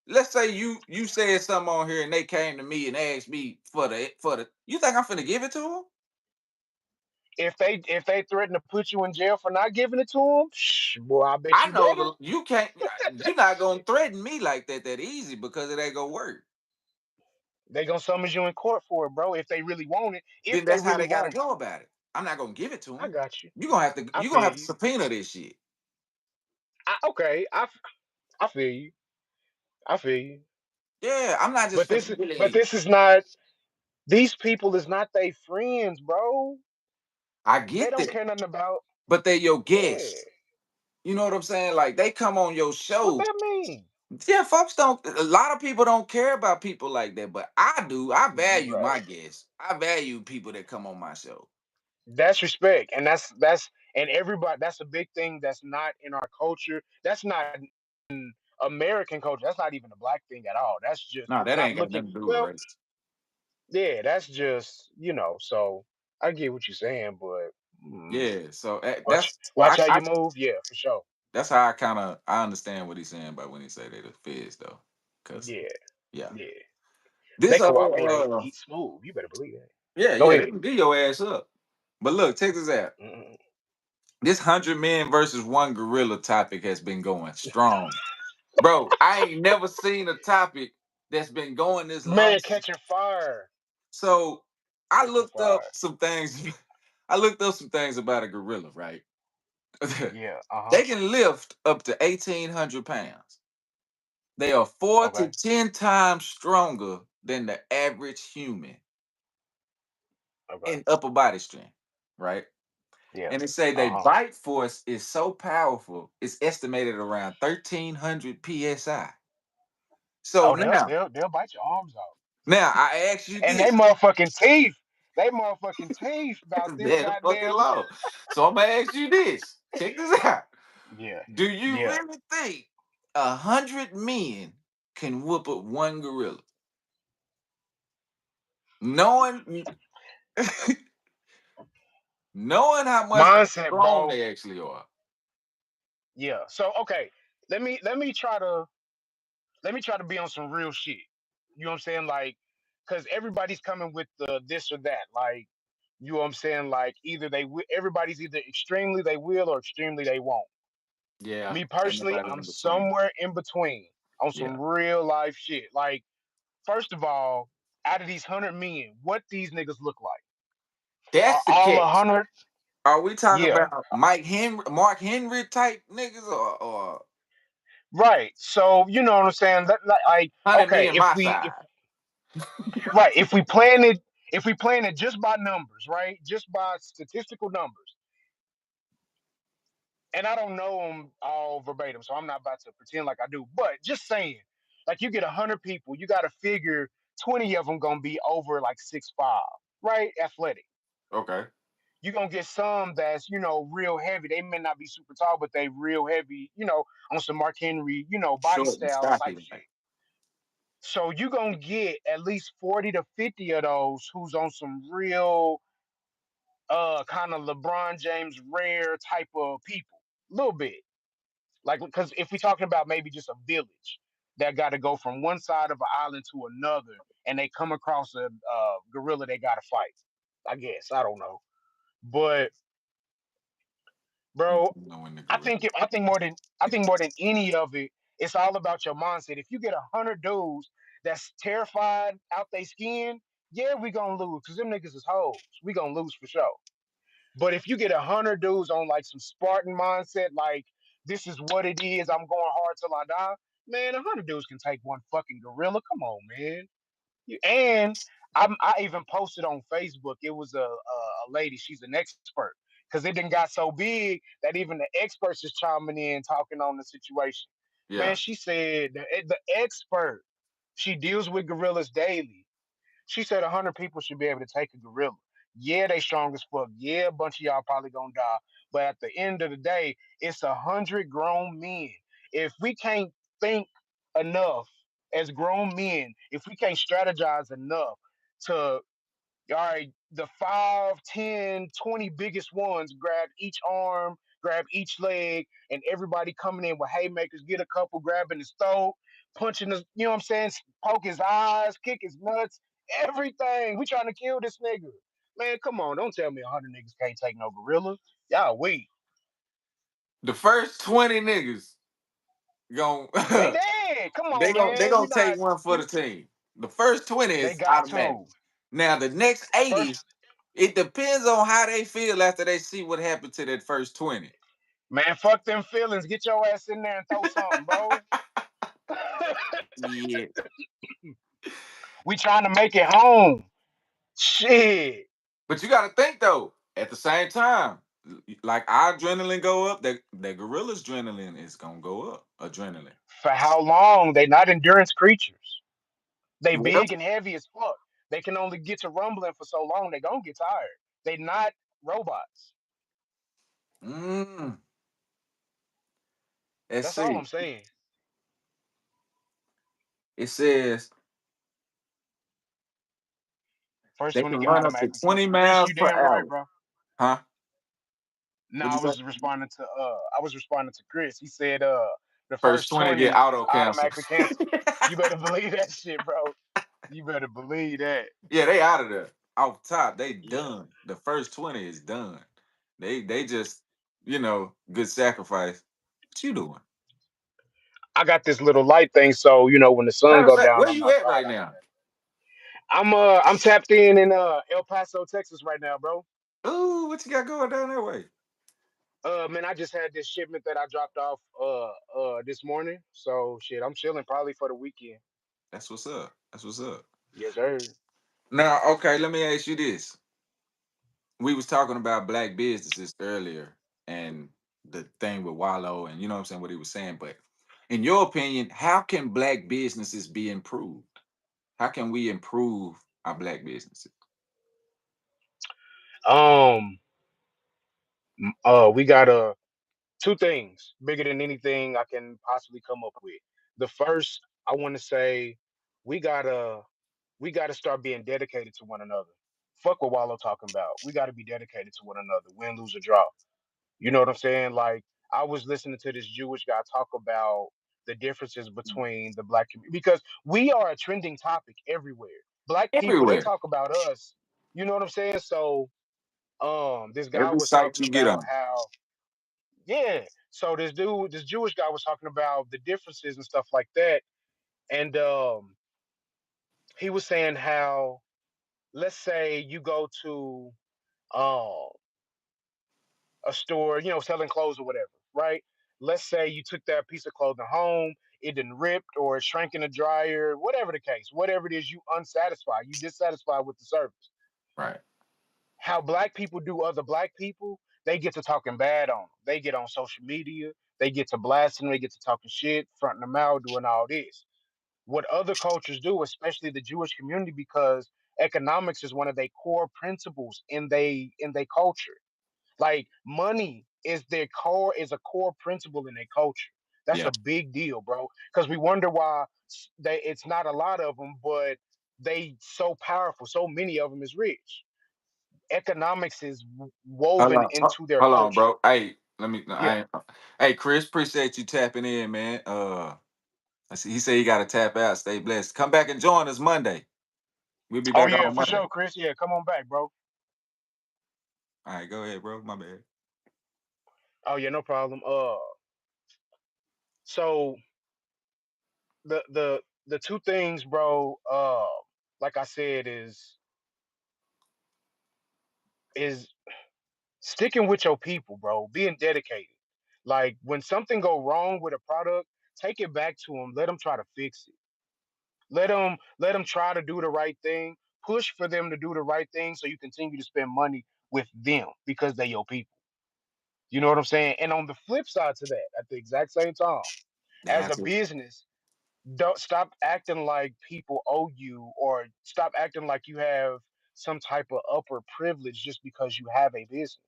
Let's say you said something on here and they came to me and asked me for the. You think I'm finna give it to them? if they threaten to put you in jail for not giving it to them, boy, I bet I you know better. you can't. You're not gonna threaten me like that easy because it ain't gonna work. They gonna summons you in court for it, bro. If they really want it, if Then they that's how really they gotta want it, go about it. I'm not gonna give it to I them. got you. You gonna have to I you gonna feel have to you. subpoena this shit. Okay, I feel you. I feel you. Yeah, I'm not just But finna but really. this is not. These people is not they friends, bro. I They get don't that, care nothing about. but they your Yeah. guests. You know what I'm saying? Like they come on your What show. that mean? Yeah, folks don't. A lot of people don't care about people like that, but I do. I value my Right. guests. I value people that come on my show. That's respect, and that's and everybody. That's a big thing. That's not in our culture. That's not American culture. That's not even a black thing at all. That's just No, that not ain't got looking nothing to do with well. race. Yeah, that's just So I get what you're saying, but Yeah, so watch that's watch how you move. Yeah, for sure. that's how I understand what he's saying by when he say they the feds though, because Yeah, yeah, yeah. this They cooperate, uh eat smooth. You better believe that. yeah Go yeah they ahead. can get your ass up. But look, check this out. Mm-mm. This 100 men versus one gorilla topic has been going strong, bro. I ain't never seen a topic that's been going this long. Man, catching fire, So I catching looked up fire. some things. I looked up some things about a gorilla, right? Yeah. Uh huh. They can lift up to 1,800 pounds. They are four to Okay. 10 times stronger than the average human Okay. in upper body strength, right? Yeah. And they say Uh their huh. bite force is so powerful, it's estimated around 1,300 psi. So Oh, they'll now, they'll they'll bite your arms off. Now I ask you And they this. motherfucking teeth. They motherfucking teeth about this That fucking goddamn. law. So I'm gonna ask you this. Check this out. Yeah. Do you Yeah. really think 100 men can whoop up one gorilla? Knowing knowing how much Mindset, strong bro. they actually are. Yeah. So okay, let me try to be on some real shit. You know what I'm saying? Like, cause everybody's coming with the this or that. Like, you know what I'm saying? Like, everybody's either extremely they will or extremely they won't. Yeah, Me ain't personally, nobody I'm in between. somewhere in between on Yeah, some real life shit. Like, first of all, out of these 100 men, what these niggas look like? Are that's the all a catch. hundred? Are we talking Yeah, about Mike Henry, Mark Henry type niggas, or right. So you know what I'm saying? Like, 100 men okay, my size? if we plan it, if we plan it just by numbers, right? Just by statistical numbers, and I don't know them all verbatim, so I'm not about to pretend like I do. But just saying, like you get 100 people, you got to figure 20 of them gonna be over like 6'5", right? Athletic. Okay, You're gonna get some that's real heavy. They may not be super tall, but they real heavy. On some Mark Henry, body short and style stocky. type shit. So you're gonna get at least 40 to 50 of those who's on some real kind of LeBron James rare type of people. A little bit. Like because if we're talking about maybe just a village that got to go from one side of an island to another and they come across a gorilla they gotta fight. I guess. I don't know. But bro, Knowing the I gorilla. think more than any of it, it's all about your mindset. If you get 100 dudes that's terrified out their skin, yeah, we gonna lose because them niggas is hoes. We gonna lose for sure. But if you get 100 dudes on like some Spartan mindset, like this is what it is, I'm going hard till I die. Man, 100 dudes can take one fucking gorilla. Come on, man. And I even posted on Facebook. It was a lady. She's an expert because it didn't got so big that even the experts is chiming in talking on the situation. Man, Yeah, she said the expert. She deals with gorillas daily. She said 100 people should be able to take a gorilla. Yeah, they strong as fuck. Yeah, a bunch of y'all probably gonna die. But at the end of the day, it's 100 grown men. If we can't think enough as grown men, if we can't strategize enough to all right, the 5, 10, 20 biggest ones grab each arm, grab each leg, and everybody coming in with haymakers, get a couple grabbing his throat, punching his, you know what I'm saying, poke his eyes, kick his nuts, everything. We trying to kill this nigga. Man, come on, don't tell me 100 niggas can't take no gorilla. Y'all weak. the first 20 niggas gon' They dead. Come they on, gon' they man. We gonna take not. one for the team. The first 20 They is got automatic. to. Now the next 80, First, it depends on how they feel after they see what happened to that first 20. man, fuck them feelings. Get your ass in there and throw something, bro. Yeah. We trying to make it home. Shit. But you gotta think though, at the same time, like our adrenaline go up, that gorilla's adrenaline is gonna go up. Adrenaline. For how long? They not endurance creatures. They Well, big and heavy as fuck. They can only get to rumbling for so long. They gonna get tired. They not robots. mm, let's That's all see. I'm saying. It says First they one to can get run up to automatic 20 attention. Chris, miles you per damn right, hour. bro. Huh? No, What'd you say? I was responding to Chris. He said the First first 20 get 20 auto cancel. automatically cancel. You better believe that shit, bro. You better believe that. Yeah, they out of there. Off top, they Yeah. done. The first 20 is done. They just, good sacrifice. What you doing? I got this little light thing, so when the sun Matter of go fact, down where on you my at side, right now? I'm tapped in El Paso, Texas right now, bro. Ooh, what you got going down that way? Man, I just had this shipment that I dropped off this morning. So shit, I'm chilling probably for the weekend. That's what's up. That's what's up. Yes, sir. Now, okay, let me ask you this. We was talking about black businesses earlier and the thing with Wallow and you know what I'm saying, what he was saying. But in your opinion, how can black businesses be improved? How can we improve our black businesses? Um, we got two things bigger than anything I can possibly come up with. The first, I want to say, we gotta we gotta start being dedicated to one another. Fuck what Wallow talking about. We gotta be dedicated to one another. Win, lose, or draw. You know what I'm saying? Like I was listening to this Jewish guy talk about the differences between the black community because we are a trending topic everywhere. Black people, they Everywhere, talk about us. You know what I'm saying? So this guy every was site talking you get about on. how yeah. So this Jewish guy was talking about the differences and stuff like that. And he was saying how let's say you go to um a store, selling clothes or whatever, right? Let's say you took that piece of clothing home, it didn't ripped or it shrank in the dryer, whatever the case, whatever it is, you unsatisfied, you dissatisfied with the service. Right. How black people do other black people, they get to talking bad on them. They get on social media, they get to blasting, they get to talking shit, fronting them out, doing all this. What other cultures do, especially the Jewish community, because economics is one of their core principles in their culture. Like money is a core principle in their culture. That's Yeah. a big deal, bro. Because we wonder why it's not a lot of them, but they so powerful. So many of them is rich. Economics is Hold woven on. into their Hold on, culture. bro. Hey, let me. Yeah. Hey, Chris, appreciate you tapping in, man. I see he said he got to tap out. Stay blessed. Come back and join us Monday. We'll be Oh back yeah, on for Monday. sure, Chris. Yeah, come on back, bro. All right, go ahead, bro. My bad. Oh yeah, no problem. So the two things, bro. Like I said, is sticking with your people, bro, being dedicated. Like when something go wrong with a product, take it back to them, let them try to fix it. Let them try to do the right thing. Push for them to do the right thing so you continue to spend money with them because they your people. You know what I'm saying? And on the flip side to that, at the exact same time, as a That's it. business, don't stop acting like people owe you or stop acting like you have some type of upper privilege just because you have a business.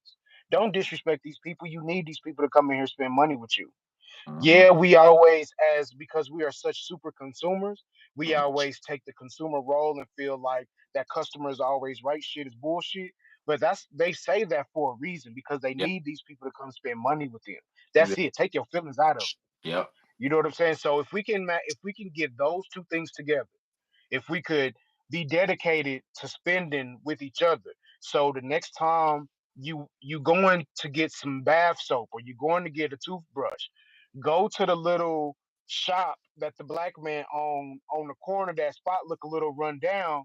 Don't disrespect these people. You need these people to come in here and spend money with you. Mm-hmm. Yeah, we always, as because we are such super consumers, we Mm-hmm. always take the consumer role and feel like that customer is always right. Shit is bullshit. But they say that for a reason because they Yep. need these people to come spend money with them. That's it. Take your feelings out of it. Yep. You know what I'm saying? So if we can get those two things together, if we could be dedicated to spending with each other, so the next time you going to get some bath soap or you're going to get a toothbrush, go to the little shop that the black man on the corner that spot look a little run down,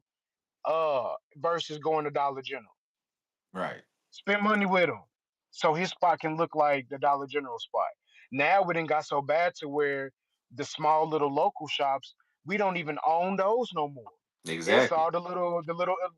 versus going to Dollar General. Right. Spend money with him so his spot can look like the Dollar General spot. Now we didn't got so bad to where the small little local shops, we don't even own those no more. It's Exactly. all the little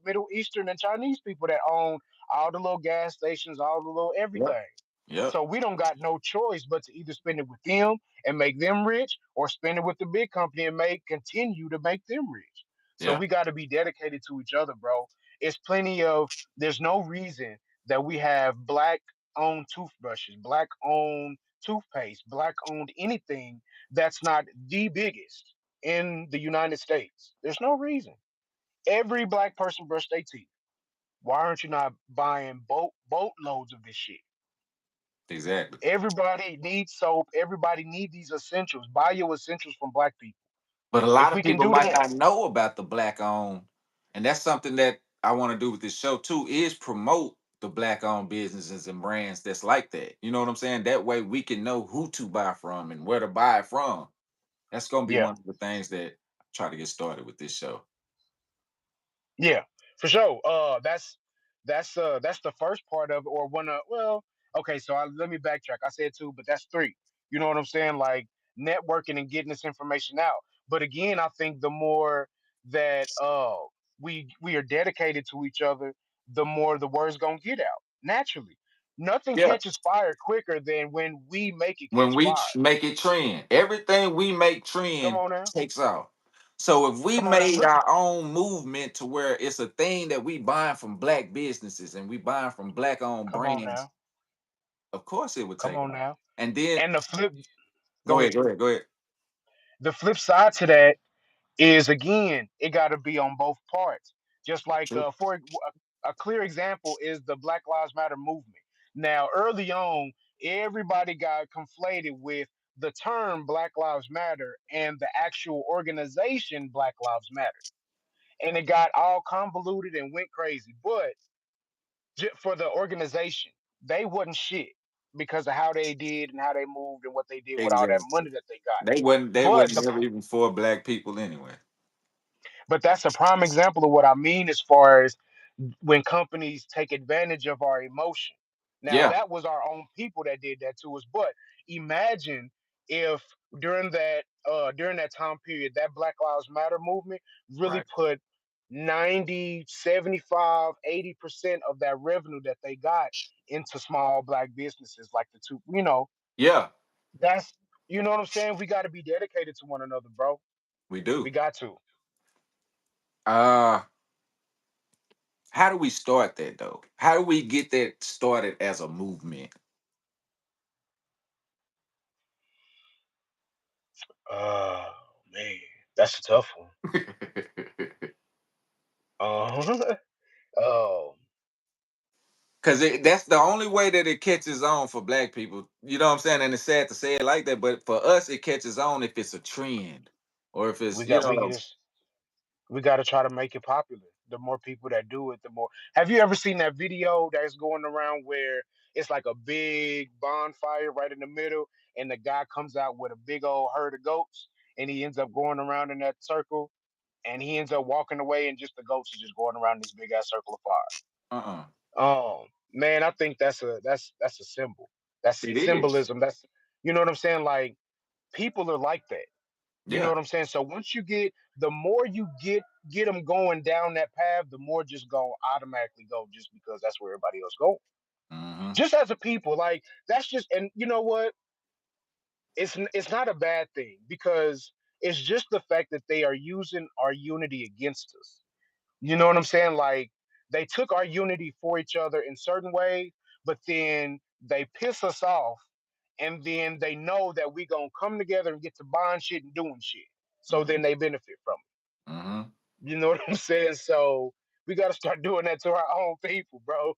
Middle Eastern and Chinese people that own all the little gas stations, all the little Yep. everything. Yep. So we don't got no choice but to either spend it with them and make them rich, or spend it with the big company and make continue to make them rich. So Yeah. we got to be dedicated to each other, bro. It's plenty of There's no reason that we have black owned toothbrushes, black owned toothpaste, black owned anything that's not the biggest in the United States. There's no reason. Every black person brush their teeth. Why aren't you not buying boatloads of this shit? Exactly. Everybody needs soap. Everybody needs these essentials. Buy your essentials from black people. But a If lot of we can people do might that, not know about the black owned, and that's something that I want to do with this show too, is promote the black owned businesses and brands that's like that. You know what I'm saying? That way we can know who to buy from and where to buy it from. That's gonna be yeah. one of the things that I try to get started with this show. Yeah, for sure. That's the first part of it, or one of well, okay. So let me backtrack. I said two, but that's three. You know what I'm saying? Like networking and getting this information out. But again, I think the more that we are dedicated to each other, the more the word's gonna get out naturally. Nothing Yeah. catches fire quicker than when we make it When catch we fire. make it trend, everything we make Come trend on now. takes off. So if we Come on, made our own movement to where it's a thing that we buying from black businesses and we buying from black owned come on brands, now, of course it would come take on off. now. And then And the flip, go go ahead, ahead. go ahead, go ahead. The flip side to that is again, it got to be on both parts. Just like True. a clear example is the Black Lives Matter movement. Now, early on, everybody got conflated with the term Black Lives Matter and the actual organization Black Lives Matter, and it got all convoluted and went crazy. But for the organization, they wasn't shit because of how they did and how they moved and what they did with all that Exactly. money that they got. They But wasn't the never even for black people anyway. but that's a prime example of what I mean as far as when companies take advantage of our emotion. Now Yeah, that was our own people that did that to us. But imagine if during that time period, that Black Lives Matter movement really right. put 90, 75, 80% of that revenue that they got into small black businesses like the two, Yeah, that's you know what I'm saying? We gotta be dedicated to one another, bro. we We do. got to. Uh how do we start that though? How do we get that started as a movement? Oh man, that's a tough one. Oh, Cause that's the only way that it catches on for black people. You know what I'm saying? And it's sad to say it like that, but for us, it catches on if it's a trend or if it's we got we like, just we got to try to make it popular. The more people that do it, the more. Have you ever seen that video that's going around where it's like a big bonfire right in the middle, and the guy comes out with a big old herd of goats, and he ends up going around in that circle, and he ends up walking away, and just the goats are just going around this big ass circle of fire. uh-uh. Man, I think that's a symbol. That's It is. symbolism. That's you know what I'm saying. Like people are like that. You know Yeah. what I'm saying? So once you the more you get them going down that path, the more just go automatically go, just because that's where everybody else go. Hmm. Just as a people, like that's just, and you know what? It's not a bad thing because it's just the fact that they are using our unity against us. You know what I'm saying? Like they took our unity for each other in certain ways, but then they piss us off, and then they know that we gonna come together and get to buying shit and doing shit. So then Hmm. they benefit from Hmm. it. You know what I'm saying? So we gotta start doing that to our own people, bro.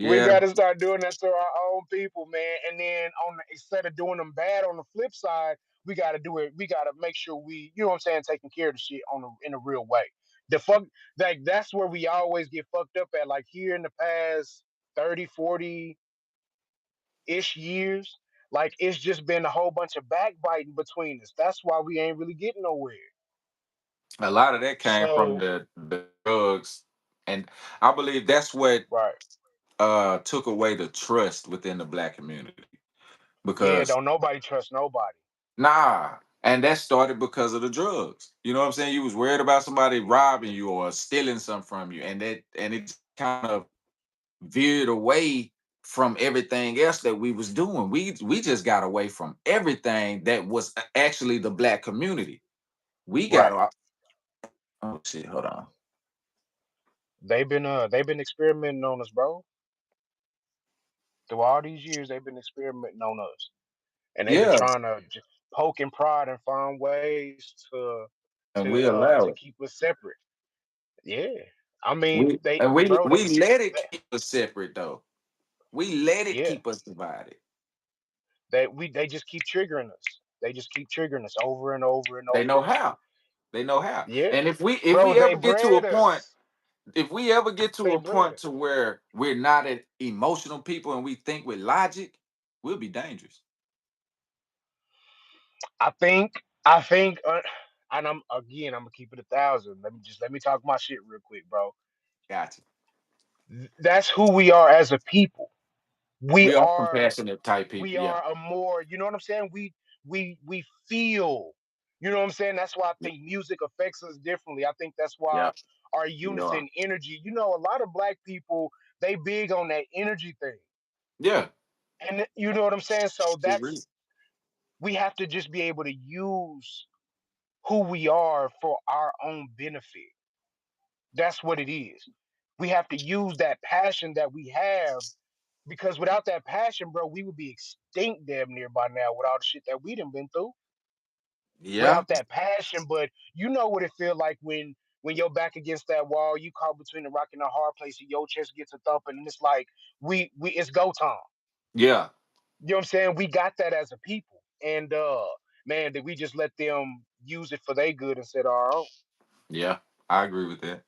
We Yeah. gotta start doing that to our own people, man. And then instead of doing them bad on the flip side, we gotta do it. We gotta make sure you know what I'm saying, taking care of the shit in a real way. The fuck, like that's where we always get fucked up at. Like here in the past 30, 40 ish years, like it's just been a whole bunch of backbiting between us. That's why we ain't really getting nowhere. A lot of that came from So, the drugs. And I believe that's what right. took away the trust within the black community. Yeah, Because don't nobody trust nobody. nah. And that started because of the drugs. You know what I'm saying? You was worried about somebody robbing you or stealing something from you. And it kind of veered away from everything else that we was doing. We just got away from everything that was actually the black community. We got Right. oh shit, hold on. They've been experimenting on us, bro. Through all these years, they've been experimenting on us, and they've been Yeah, trying to just poke and prod and find ways and we to allow it. keep us separate. Yeah, I mean We and we bro, we let it they keep us separate though. We let it yeah, keep us divided. they just keep triggering us. They just keep triggering us over and over and They over know again. how. They know how. Yeah, And if bro, we they ever get to a bred point, us. if we ever get to They a bred point us. to where we're not an emotional people and we think with logic, we'll be dangerous. I think, and I'm gonna keep it 1,000. Let me talk my shit real quick, bro. Gotcha. That's who we are as a people. We We are are compassionate type we people. Yeah. are a more, you know what I'm saying? We feel, you know what I'm saying? That's why I Yeah. think music affects us differently. I think that's why Yeah. our We unity are. and energy, a lot of black people, they big on that energy thing. Yeah. And you know what I'm saying? So Be real. we have to just be able to use who we are for our own benefit. That's what it is. We have to use that passion that we have, because without that passion, bro, we would be extinct damn near by now with all the shit that we done been through. Yeah, Without that passion, but you know what it feel like when you're back against that wall, you caught between the rock and the hard place, and your chest gets a thumping, and it's like we it's go time. yeah, You know what I'm saying? We got that as a people, and man, did we just let them use it for their good instead of our own? yeah. I agree with that.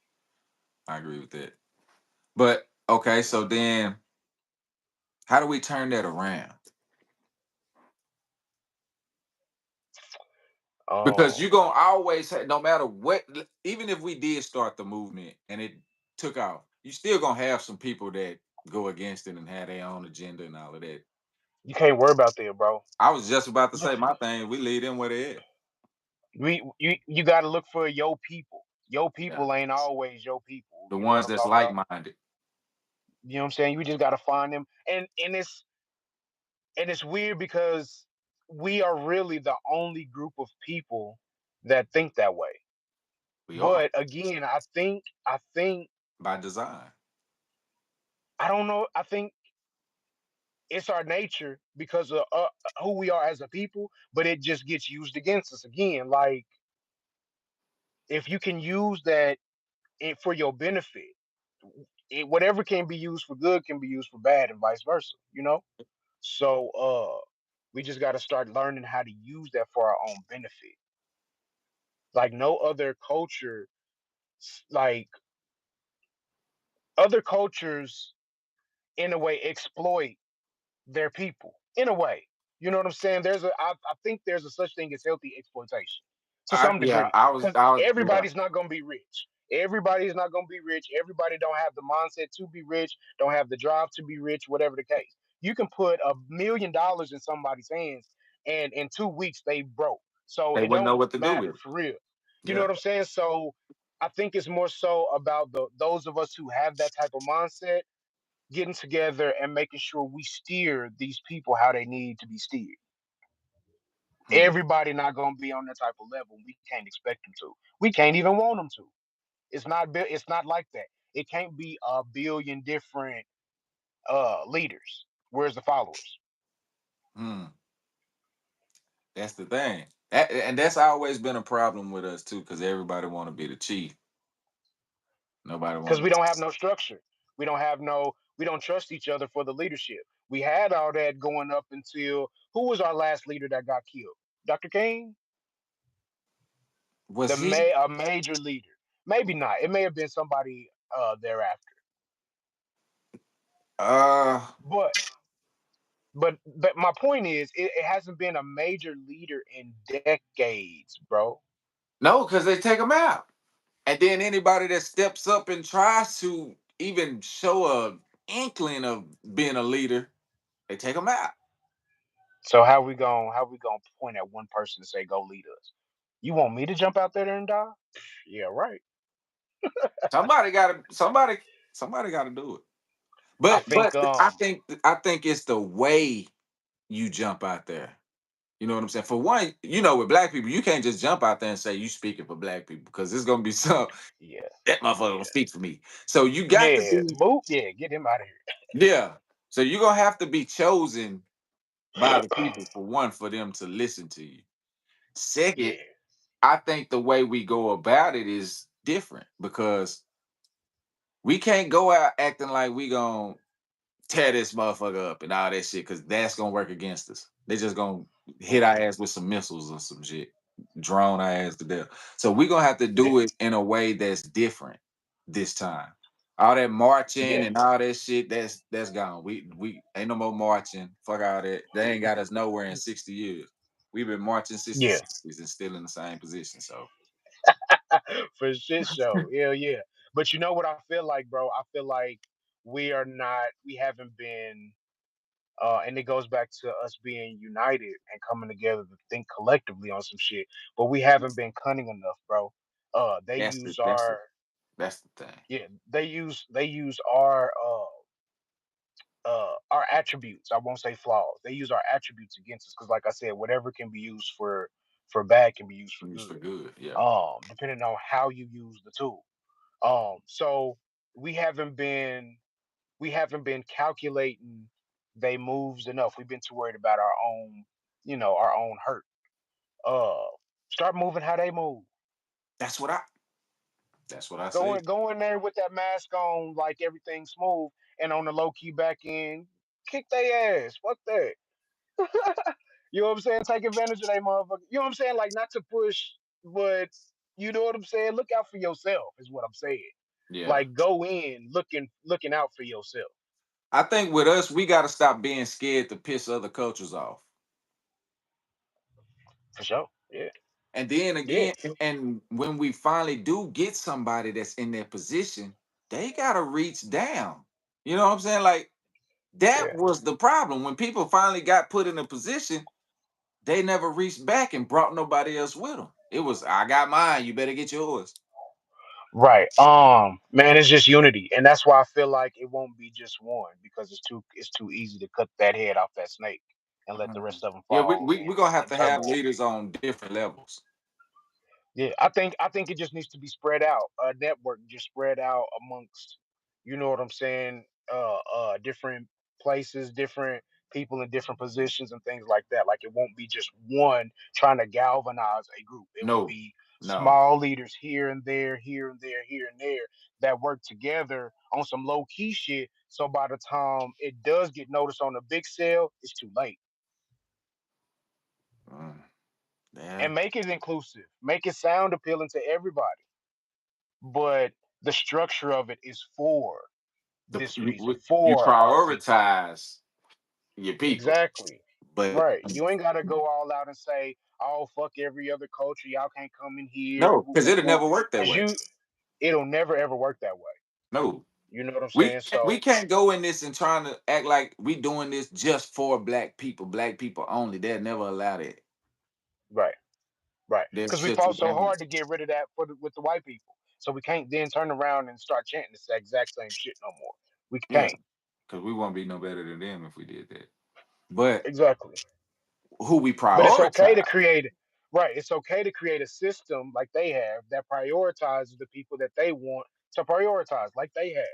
I agree with that. But okay, so then how do we turn that around? Because Um, you're gonna always have, no matter what, even if we did start the movement and it took off, you still gonna have some people that go against it and have their own agenda and all of that. you can't worry about that, bro. I was just about to You say my thing. We lead them where they at. you got to look for your people. Your Yeah, people ain't always your people. the You know what ones I'm that's talking like about? minded. You know what I'm saying? You just got to find them, and it's weird because we are really the only group of people that think that way. We are But again, I think by design. I don't know. I think it's our nature because of who we are as a people, but it just gets used against us again. Like, if you can use that for your benefit, whatever can be used for good can be used for bad, and vice versa. So we just got to start learning how to use that for our own benefit. Like, no other culture, like other cultures, in a way, exploit their people in a way. You know what I'm saying? I think there's a such thing as healthy exploitation to I some yeah, degree, I was because I was yeah. everybody's not going to be rich. Everybody's not going to be rich. Everybody don't have the mindset to be rich, don't have the drive to be rich, whatever the case. You can put $1 million in somebody's hands, and in 2 weeks they broke. So They it wouldn't don't know what to do matter with it. for real. You know Yeah. what I'm saying? So I think it's more so about those of us who have that type of mindset getting together and making sure we steer these people how they need to be steered. Hmm. Everybody not gonna be on that type of level. We can't expect them to. We can't even want them to. It's not like that. It can't be a billion different leaders. Where's the followers? Hmm. That's the thing. And that's always been a problem with us too, because everybody want to be the chief. Nobody Because want we to. don't have no structure. We don't trust each other for the leadership. We had all that going up until, who was our last leader that got killed? Dr. King? Was he? A major leader. Maybe not. It may have been somebody thereafter. Uh, But but my point is, it hasn't been a major leader in decades, bro. no, because they take him out, and then anybody that steps up and tries to even show a inkling of being a leader, they take him out. So how we gonna point at one person and say go lead us? You want me to jump out there and die? Yeah, right. Somebody got to. Somebody got to do it. I But think I think it's the way you jump out there. You know what I'm saying? For one, with black people, you can't just jump out there and say you speaking for black people because it's gonna be some yeah, that motherfucker yeah, don't speak for me. So you got to yeah. be Move, yeah, get him out of yeah. So you're gonna have to be chosen by the here. people for one for them to listen to you. Second, Yeah, I think the way we go about it is different because we can't go out acting like we gonna tear this motherfucker up and all that shit because that's gonna work against us. They just gonna hit our hmm, ass with some missiles or some shit, drone our ass to death. So we're gonna have to yeah, do it in a way that's different this time. All that marching yeah, and all that shit, that's gone. We ain't no more marching. Fuck all that. They ain't got us nowhere in 60 years. We've been marching since the yeah. 60s and still in the same position. So For shit show. Hell yeah. But you know what I feel like, bro? I feel like we haven't been, and it goes back to us being united and coming together to think collectively on some shit. But we haven't been cunning enough, bro. They that's the use that's the our that's the thing. Yeah, they use our attributes. I won't say flaws. They use our attributes against us because, like I said, whatever can be used for for bad can be used for Used for good. good. Yeah. Depending on how you use the tool. So we haven't been we haven't been calculating they moves enough. We've been too worried about our own, our own hurt. Uh, Start moving how they move. That's what I. That's what I Go say. in, go in there with that mask on, like everything smooth, and on the low key back end, kick their ass. Fuck that. You know what I'm saying? Take advantage of that motherfucker. You know what I'm saying? Like not to push, but you know what I'm saying? Look out for yourself is what I'm saying. Yeah. Like go in looking out for yourself. I think with us, we got to stop being scared to piss other cultures off. For sure. Yeah. And then Yeah. again, and when we finally do get somebody that's in their position, they got to reach down. You know what I'm saying? Like that Yeah. was the problem. When people finally got put in a position, they never reached back and brought nobody else with them. It was, I got mine, you better get yours. Right. Man, it's just unity. And that's why I feel like it won't be just one because it's too easy to cut that head off that snake and let the Mhm. rest of them Yeah, fall we're going to have in to have turmoil. leaders on different levels. Yeah, I think it just needs to be spread out. A network just spread out amongst, you know what I'm saying, different places, different people in different positions and things like that. Like it won't be just one trying to galvanize a group. It will No, be no. small leaders here and there, here and there, here and there that work together on some low key shit. So by the time it does get noticed on the big sale, it's too late. Mm, yeah. And make it inclusive, make it sound appealing to everybody, but the structure of it is for this reason, You for our people. prioritize your people. Exactly. But Right. You ain't gotta go all out and say, "Oh, fuck every other culture. Y'all can't come in here." no, Woo, because woo, it'll woo. never work that Cause way. it'll never ever work that way. No. You know what I'm We saying? we So, can't go in this and trying to act like we doing this just for black people only. They'll never allow that. right, right. There's Cause we just fought so limits. hard to get rid of that with the white people. So we can't then turn around and start chanting the exact same shit no more. We Yeah, can't. because we won't be no better than them if we did that. But Exactly. who we But it's okay to prioritize? create right. It's okay to create a system like they have that prioritizes the people that they want to prioritize, like they have.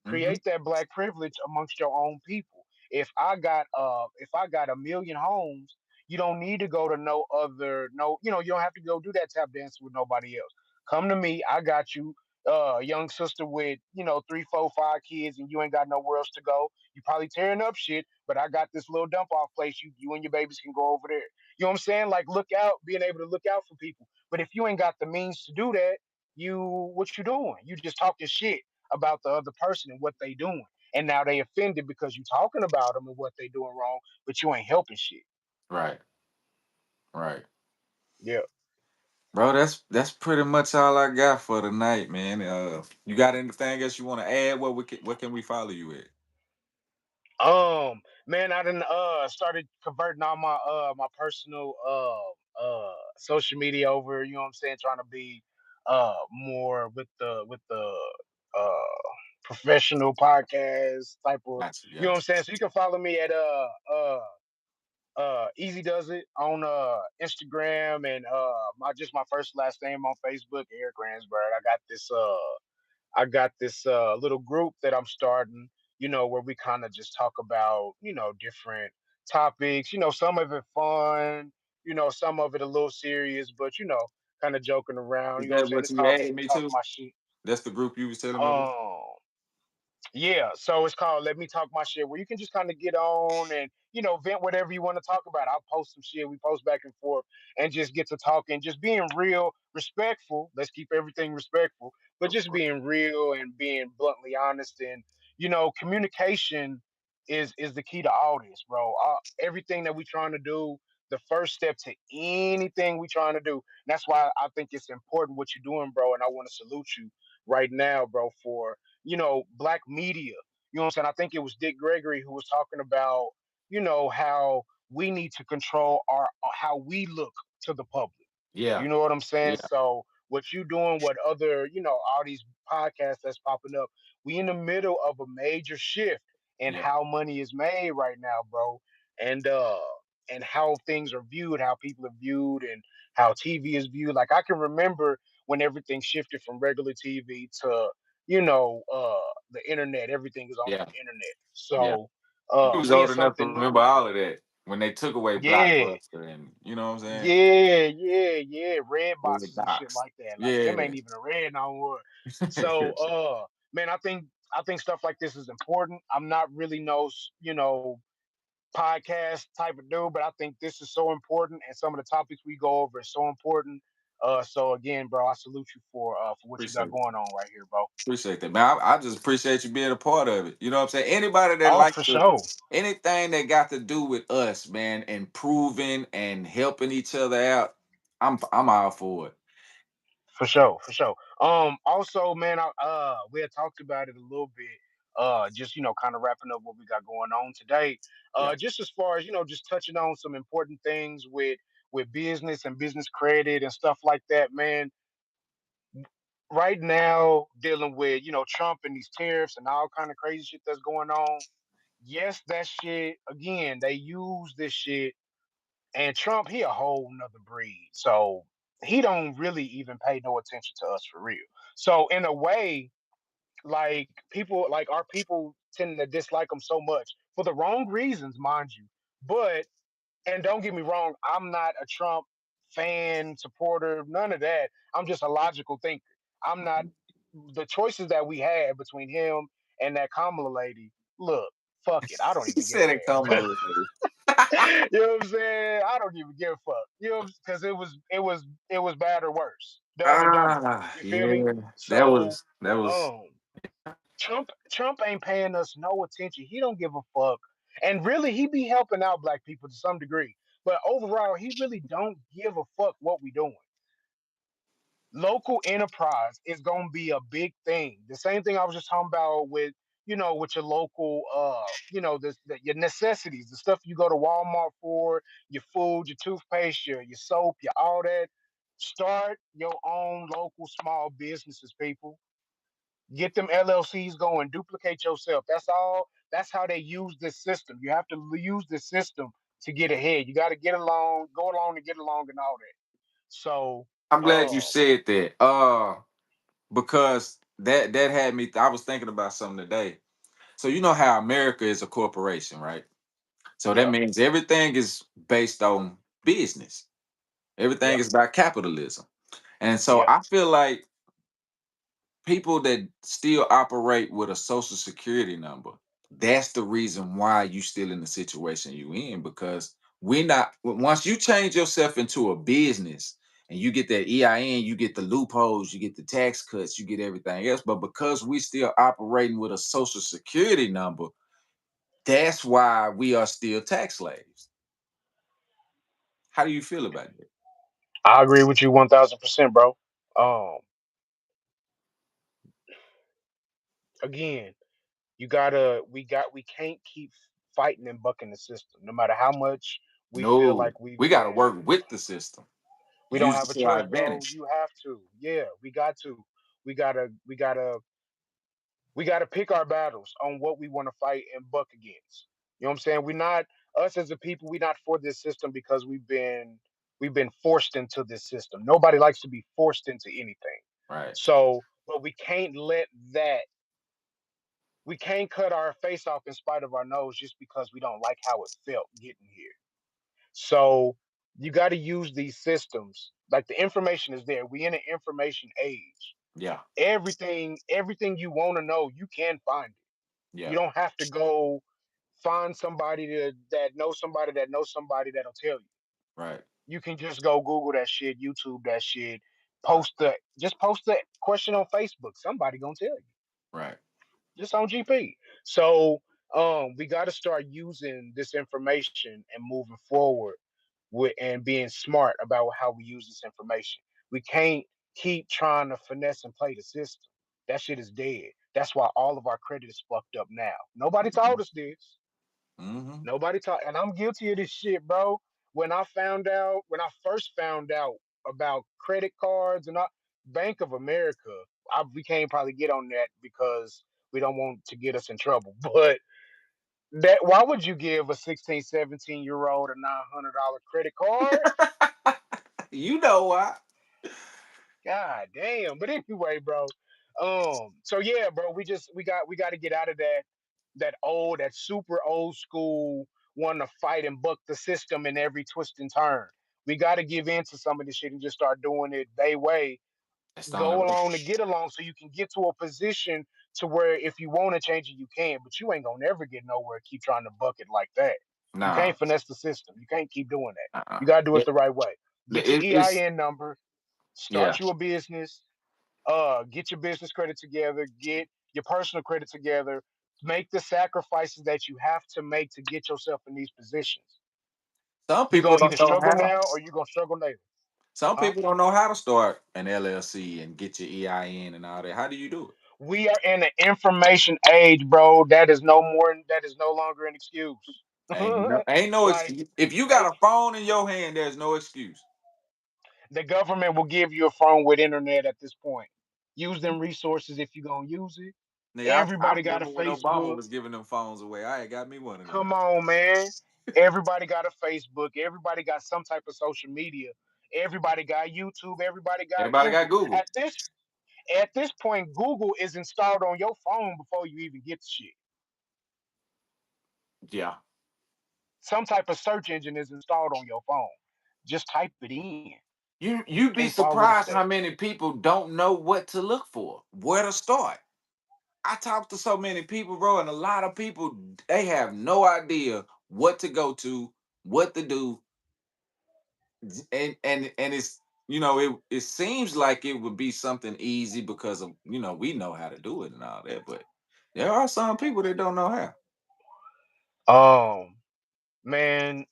Hmm. Create that black privilege amongst your own people. If I got a million homes, you don't need to go to no other no, you don't have to go do that tap dancing with nobody else. Come to me, I got you. Young sister with 3, 4, 5 kids, and you ain't got nowhere else to go. You probably tearing up shit, but I got this little dump off place. You and your babies can go over there. You know what I'm saying? Like look out, being able to look out for people. But if you ain't got the means to do that, what you doing? You just talking shit about the other person and what they doing. And now they offended because you talking about them and what they doing wrong, but you ain't helping shit. Right, right, Yeah. bro. That's pretty much all I got for tonight, man. You got anything else you want to add? What can we follow you at? Man, I done started converting all my personal social media over, you know what I'm saying, trying to be more with the uh professional podcast type of, Gotcha, you know what I'm gotcha. saying? So you can follow me at Easy Does It on Instagram, and my first last name on Facebook, Eric Ransberg. I got this little group that I'm starting, where we kind of just talk about, different topics, some of it fun, some of it a little serious, but kind of joking around, Is you know what I'm that saying? what It's you called Let added Me me Talk to? My Shit. That's the group you was telling me about. Um yeah, so it's called Let Me Talk My Shit, where you can just kind of get on and, vent whatever you want to talk about. I'll post some shit, we post back and forth and just get to talking, just being real, respectful. Let's keep everything respectful, but Of just course. being real and being bluntly honest. And, communication is the key to all this, bro. Everything that we trying to do, the first step to anything we trying to do. And that's why I think it's important what you're doing, bro. And I want to salute you right now, bro, for black media. You know what I'm saying? I think it was Dick Gregory who was talking about, how we need to control our how we look to the public. Yeah, You know what I'm saying? yeah, So what you doing, what other, all these podcasts that's popping up, we in the middle of a major shift in yeah. how money is made right now, bro. And and how things are viewed, how people are viewed, and how TV is viewed. Like I can remember when everything shifted from regular TV to the internet. Everything is on Yeah, the internet. yeah. So You was seeing old enough to something remember new, all of that when they took away yeah, Blockbuster, and you know what I'm saying? yeah, red Red boxes and shit Box. like that. Like them Yeah. ain't even a red no more. So man, I think stuff like this is important. I'm not really podcast type of dude, but I think this is so important, and some of the topics we go over is so important. So again, bro, I salute you for what you got Appreciate it. going on right here, bro. Appreciate that, man. I just appreciate you being a part of it. You know what I'm saying? Anybody that Oh, like for to sure, anything that got to do with us, man, improving and helping each other out, I'm all for it. for sure, for sure. Also, man, we had talked about it a little bit. Just kind of wrapping up what we got going on today. Yeah. Just as far as just touching on some important things with business and business credit and stuff like that, man. Right now, dealing with Trump and these tariffs and all kind of crazy shit that's going on. Yes, that shit again. They use this shit, and Trump, he a whole nother breed. So he don't really even pay no attention to us for real. So in a way, like people, like our people tend to dislike him so much for the wrong reasons, mind you. But and don't get me wrong, I'm not a Trump fan, supporter, none of that. I'm just a logical thinker. I'm not the choices that we had between him and that Kamala lady. Look, fuck it. I don't He even give said it come a damn. over. You know what I'm saying? I don't even give a fuck. Because it was bad or worse, dumb and dumber. You feel me? Yeah. So, That was um, Trump ain't paying us no attention. He don't give a fuck. And really, he be helping out black people to some degree. But overall, he really don't give a fuck what we doing. Local enterprise is gonna be a big thing. The same thing I was just talking about with your local your necessities, the stuff you go to Walmart for, your food, your toothpaste, your soap, your all that. Start your own local small businesses, people. Get them LLCs going, duplicate yourself. That's all. That's how they use this system. You have to use this system to get ahead. You got to get along, go along to get along, and all that. So, I'm glad you uh, said that. Because that had me I was thinking about something today. So you know how America is a corporation, right? So that yeah, means everything is based on business. Everything yeah, is about capitalism. And so yeah. I feel like people that still operate with a social security number, that's the reason why you still in the situation you in, because we not once you change yourself into a business and you get that EIN, you get the loopholes, you get the tax cuts, you get everything else. But because we still operating with a social security number, that's why we are still tax slaves. How do you feel about that? I agree with you 1,000%, bro. Um, Again, we can't keep fighting and bucking the system, no matter how much we feel No, like we've we got to been. work with the system, We don't use have it a to our choice, bro. advantage. You have to. Yeah, we got to. We gotta pick our battles on what we want to fight and buck against. You know what I'm saying? We're not us as a people. We're not for this system because we've been forced into this system. Nobody likes to be forced into anything. Right. So, but we can't let that. We can't cut our face off in spite of our nose just because we don't like how it felt getting here. So you got to use these systems. Like the information is there. We in an information age. Yeah. Everything you want to know, you can find it. You Yeah. don't have to go find that knows somebody that knows somebody that'll tell you. Right. You can just go Google that shit, YouTube that shit, Right. post the question on Facebook. Somebody gonna tell you Right. just on GP. So we got to start using this information and moving forward with and being smart about how we use this information. We can't keep trying to finesse and play the system. That shit is dead. That's why all of our credit is fucked up now. Nobody told us this. Mm-hmm. Nobody taught, and I'm guilty of this shit, bro. When I first found out about credit cards and Bank of America, we can't probably get on that because we don't want to get us in trouble. But That why would you give a 16, 17-year old a $900 credit card? You know why? God damn. But anyway, bro. So yeah, bro, we got to get out of that super old school want to fight and buck the system in every twist and turn. We got to give in to some of this shit and just start doing it they way. That's the only Go way. along to get along so you can get to a position to where if you want to change it, you can, but you ain't gonna never get nowhere. Keep trying to buck it like that. You Nah. can't finesse the system. You can't keep doing that. Uh-uh. You gotta do it It, the right way. Get your it's EIN number, yeah. start you a business, get your business credit together, get your personal credit together, make the sacrifices that you have to make to get yourself in these positions. Some You're people gonna either don't know struggle how. now or you're gonna struggle later. Some Huh? people don't know how to start an LLC and get your EIN and all that. How do you do it? We are in the information age, bro. That is no longer an excuse. Ain't no Like excuse. If you they got a phone in your hand, there's no excuse. the government will give you a phone with internet at this point. Use them resources if you're gonna use it. Now, I Everybody got a remember when Obama Facebook. was giving them phones away. I ain't got me one of them. Come on, man. Everybody got a Facebook. Everybody got some type of social media. Everybody got YouTube. Everybody got a Everybody got Google. Google. At this point, Google is installed on your phone before you even get the shit. Yeah. Some type of search engine is installed on your phone. Just type it in You'd be and follow the surprised how steps. many people don't know what to look for, where to start. I talk to so many people, bro, and a lot of people they have no idea what to go to, what to do, and it's it seems like it would be something easy because of we know how to do it and all that, but there are some people that don't know how. Um, man,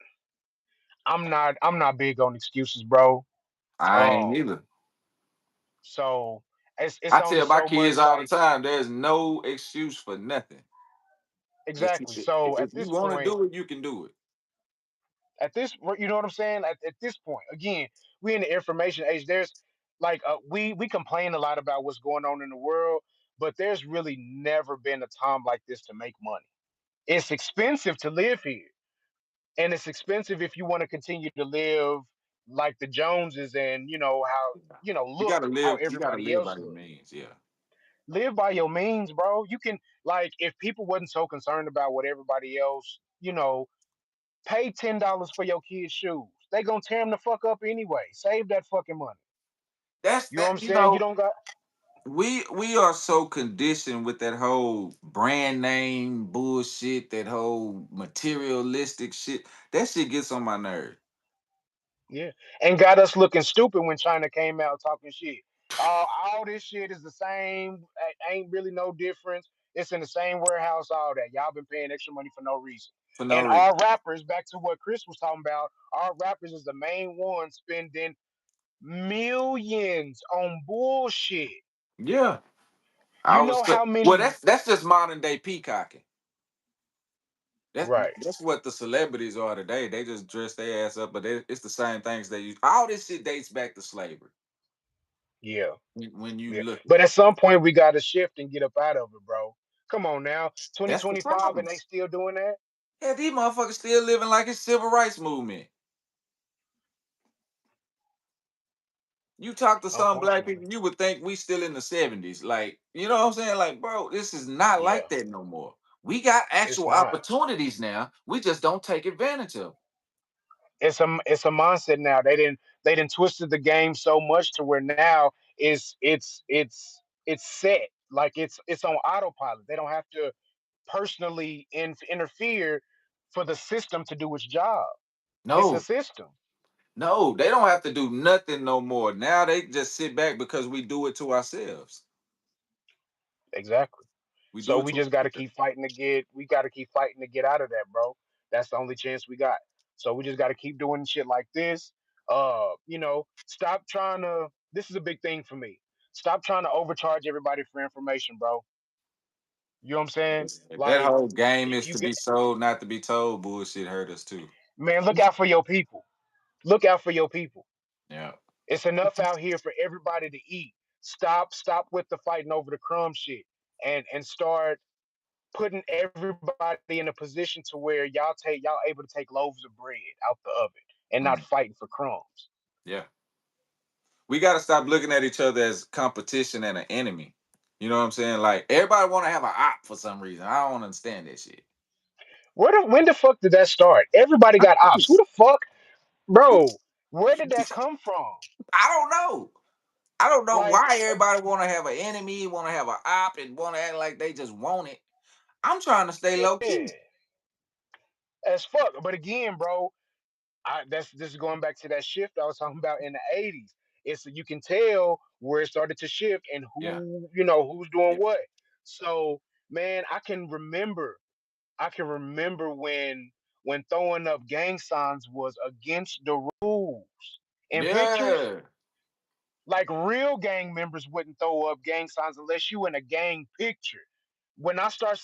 I'm not big on excuses, bro. I ain't Um, either. so it's I only tell my so kids much all the like time, there's no excuse for nothing. Just exactly. So if you want to do it, you can do it. you know what I'm saying? At this point, again, we in the information age. There's like we complain a lot about what's going on in the world, but there's really never been a time like this to make money. It's expensive to live here, and it's expensive if you want to continue to live like the Joneses and how You look gotta how live. You gotta everybody live else by your look. means. Yeah. Live by your means, bro. You can like if people wasn't so concerned about what everybody else, pay $10 for your kids' shoes. They gonna tear them the fuck up anyway. Save that fucking money. That's You know what that. I'm saying? You don't got We are so conditioned with that whole brand name bullshit, that whole materialistic shit. That shit gets on my nerve. yeah, and got us looking stupid when China came out talking shit. All this shit is the same. Ain't really no difference. It's in the same warehouse. All that y'all been paying extra money for no reason. For no And reason. our rappers, back to what Chris was talking about, our rappers is the main ones spending millions on bullshit. Yeah. I You was know how well, many? that's just modern day peacocking. That's Right. that's what the celebrities are today. They just dress their ass up, but it's the same things they use. All this shit dates back to slavery. Yeah. When you Yeah. look at But it, at some point we gotta shift and get up out of it, bro. Come on now. that's the 2025 problem. and they still doing that? Yeah, these motherfuckers still living like it's civil rights movement. You talk to some black Unfortunately. people, you would think we still in the 70s. Like, you know what I'm saying? Like, bro, this is not Yeah. like that no more. We got It's actual not. opportunities now. We just don't take advantage of. It's a mindset now. They didn't twisted the game so much to where now it's set. Like it's on autopilot. They don't have to personally interfere for the system to do its job. It's a No, system. no, they don't have to do nothing no more. Now they just sit back because we do it to ourselves. Exactly. We So do it we to just got to ourselves. keep fighting to get. We got to keep fighting to get out of that, bro. That's the only chance we got. So we just got to keep doing shit like this. Stop trying to. This is a big thing for me. Stop trying to overcharge everybody for information, bro. You know what I'm saying? If that Like, whole game if is you to get, be sold, not to be told, bullshit hurt us too. man, look out for your people. Look out for your people. Yeah. It's enough out here for everybody to eat. Stop with the fighting over the crumb shit, and start putting everybody in a position to where y'all able to take loaves of bread out the oven and not Mm, fighting for crumbs. yeah. We got to stop looking at each other as competition and an enemy. You know what I'm saying? Like everybody want to have an op for some reason. I don't understand that shit. When the fuck did that start? Everybody got ops. Who the fuck, bro? Where did that come from? I don't know. I don't know Like, why everybody want to have an enemy, want to have an op, and want to act like they just want it. I'm trying to stay low yeah, key. as fuck. But again, bro, that's this is going back to that shift I was talking about in the '80s. It's you can tell where it started to shift and Yeah. who's doing Yeah. what. So, man, I can remember when throwing up gang signs was against the rules in pictures. Yeah. Like real gang members wouldn't throw up gang signs unless you in a gang picture. When I start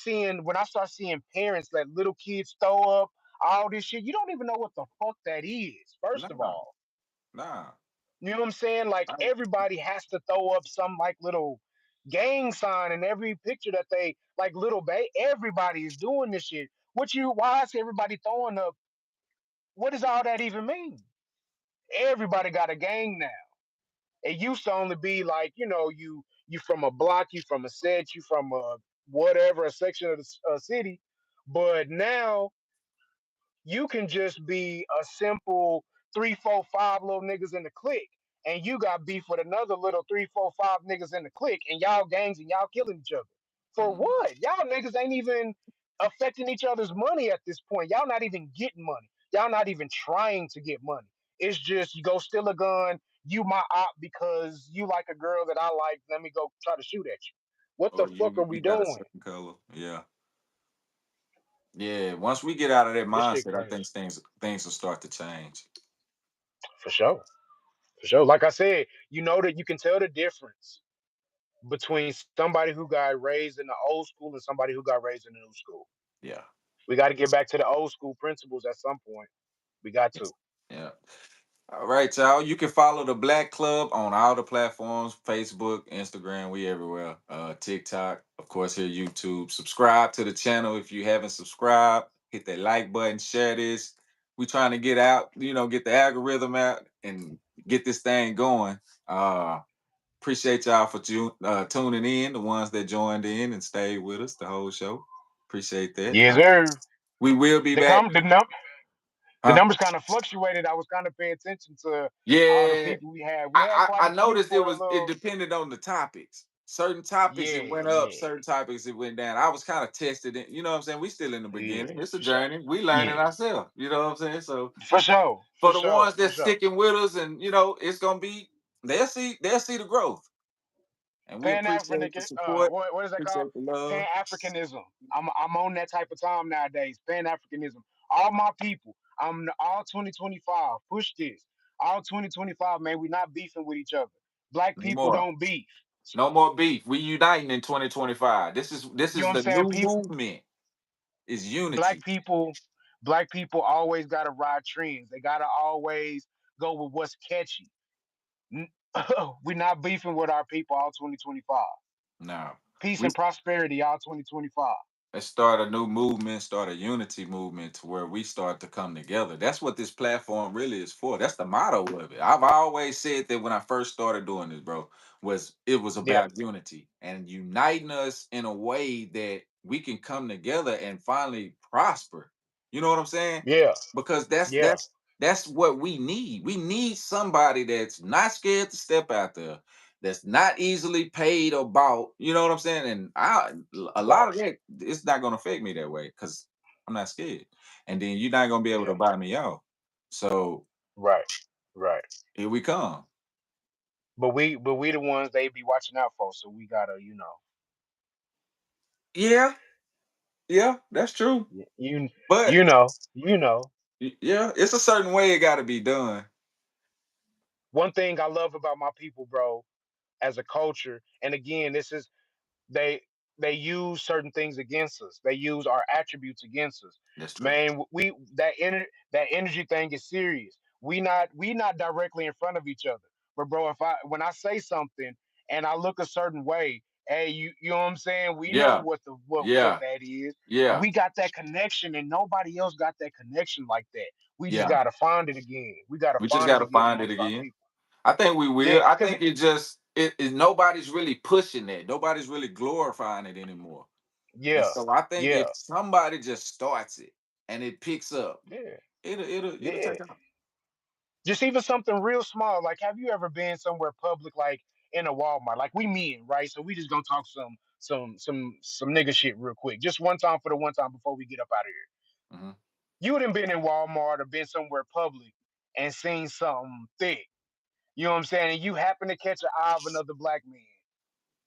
seeing parents let little kids throw up all this shit, you don't even know what the fuck that is. First of Nah. all, Nah. you know what I'm saying? Like I, everybody has to throw up some like little gang sign in every picture that they like everybody is doing this shit. Why is everybody throwing up? What does all that even mean? Everybody got a gang now. It used to only be like, you from a block, you from a set, you from a whatever, a section of the city. But now you can just be a simple three, four, five little niggas in the clique, and you got beef with another little three, four, five niggas in the clique, and y'all gangs and y'all killing each other. For mm, what? Y'all niggas ain't even affecting each other's money at this point. Y'all not even getting money. Y'all not even trying to get money. It's just you go steal a gun, you my op because you like a girl that I like. Let me go try to shoot at you. What the or fuck are you we got a doing? certain color. Yeah. Yeah. Once we get out of that This shit mindset, I crazy. think things will start to change. For sure. For sure. Like I said, you know that you can tell the difference between somebody who got raised in the old school and somebody who got raised in the new school. Yeah. We got to get back to the old school principles at some point. We got to. Yeah. All right, y'all. You can follow the Black Club on all the platforms: Facebook, Instagram, we everywhere. TikTok, of course, here YouTube. Subscribe to the channel if you haven't subscribed. Hit that like button, share this. We trying to get out, get the algorithm out and get this thing going. Uh Appreciate y'all for tuning in, the ones that joined in and stayed with us the whole show. Appreciate that. Yes, sir. We will be The back. com the Huh? numbers kind of fluctuated. I was kind of paying attention to all the Yeah, people we had. We had I quite a few noticed for a it little. depended on the topics. Certain topics it Yeah, went up, yeah, certain topics it went down. I was kind of tested it. You know what I'm saying? We still in the yeah, beginning. It's a for sure. journey. We learning Yeah, ourselves. You know what I'm saying? So for sure, for for the sure, ones for that's sure. sticking with us, and it's gonna be they'll see the growth, and we Pan appreciate the African, support, what is that called? appreciate the Pan love. Africanism. I'm on that type of time nowadays. Pan Africanism. All my people. I'm all 2025. Push this. All 2025, man. We not beefing with each other. Black No people more, don't beef. no more beef. We uniting in 2025. This You know is what I'm the saying? new People, movement. Is black unity. people, black people always gotta ride trends. They gotta always go with what's catchy. We not beefing with our people all 2025. Now Peace we and prosperity all 2025. let's start a new movement, start a unity movement to where we start to come together. That's what this platform really is for. That's the motto of it. I've always said that when I first started doing this, bro, it was Yeah, about unity and uniting us in a way that we can come together and finally prosper. You know what I'm saying? yeah, Because that's yeah, that's that's what we need. We need somebody that's not scared to step out there, that's not easily paid or bought. You know what I'm saying? And a lot right, of that, it's not gonna affect me that way because I'm not scared. And then you're not gonna be able yeah, to buy me out. So right, right. here we come. But we the ones they be watching out for, so we gotta, Yeah, yeah, that's true. y- you, But you know. yeah, it's a certain way it gotta be done. One thing I love about my people, bro, as a culture, and again, this is they they use certain things against us. They use our attributes against us. That's true. Man, that energy thing is serious. We not directly in front of each other. But bro, if I when I say something and I look a certain way Hey, you know what I'm saying? We know Yeah, what the what yeah, that is. And yeah, we got that connection and nobody else got that connection like that. We just yeah. gotta find it again. We gotta We just find got it to again find it amongst our again. people. I think we Yeah, will. I cause think it just nobody's really pushing it. Nobody's really glorifying it anymore. And yeah, so I think yeah, if somebody just starts it and it picks up, yeah, it'll yeah. take off. Just even something real small. Like, have you ever been somewhere public, like in a Walmart? Like we men, right? So we just gonna talk some nigga shit real quick. Just one time for the one time before we get up out of here. Mhm. You would have been in Walmart or been somewhere public and seen something thick. You know what I'm saying? And you happen to catch an eye of another black man.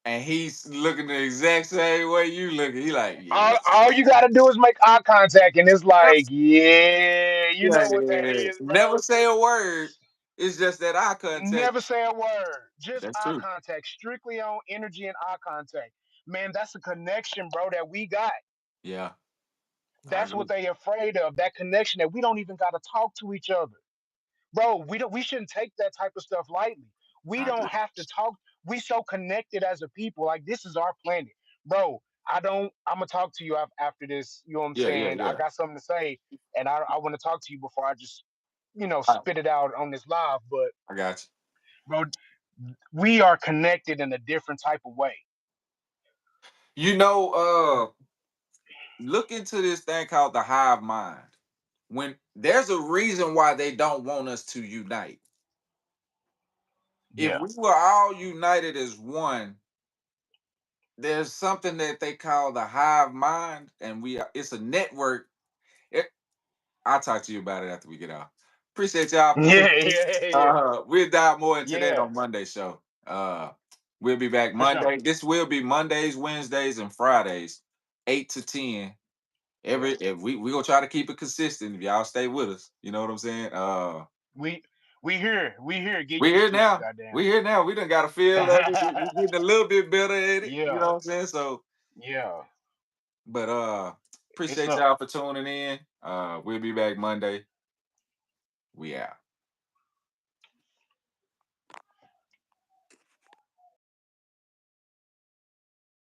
And he's looking the exact same way you looking. He like, yes. All you gotta do is make eye contact, and it's like, yeah, you Yeah, know what that yeah. is, Never bro. say a word. It's just that eye contact. Never say a word. Just That's eye true. contact. Strictly on energy and eye contact. Man, that's a connection, bro, that we got. Yeah, I That's what agree. they afraid of. That connection that we don't even gotta talk to each other. Bro, we shouldn't take that type of stuff lightly. We I agree. don't have to talk. We so connected as a people. Like this is our planet. Bro, I'm gonna talk to you after this. You know what I'm Yeah, yeah, saying? I yeah. got something to say, and I want to talk to you before I just, I, spit it out on this live. But I got bro, we are connected in a different type of way. you. Look into this thing called the hive mind. When there's a reason why they don't want us to unite. If Yeah. we were all united as one, there's something that they call the hive mind, and it's a network. It, I'll talk to you about it after we get off. Appreciate y'all for Yeah, tuning in. yeah, yeah, We'll dive more into that yeah, on Monday show. We'll be back for sure. Monday. This will be Mondays, Wednesdays, and Fridays, 8 to 10. Yeah. If we gonna try to keep it consistent. If y'all stay with us, you know what I'm saying. We we here. Get We used here to it, now. goddamn. We here now. We done got a feel of it. We getting a little bit better at it. You Yeah, know what I'm saying. So, yeah. but It's appreciate up. y'all for tuning in. We'll be back Monday. We out.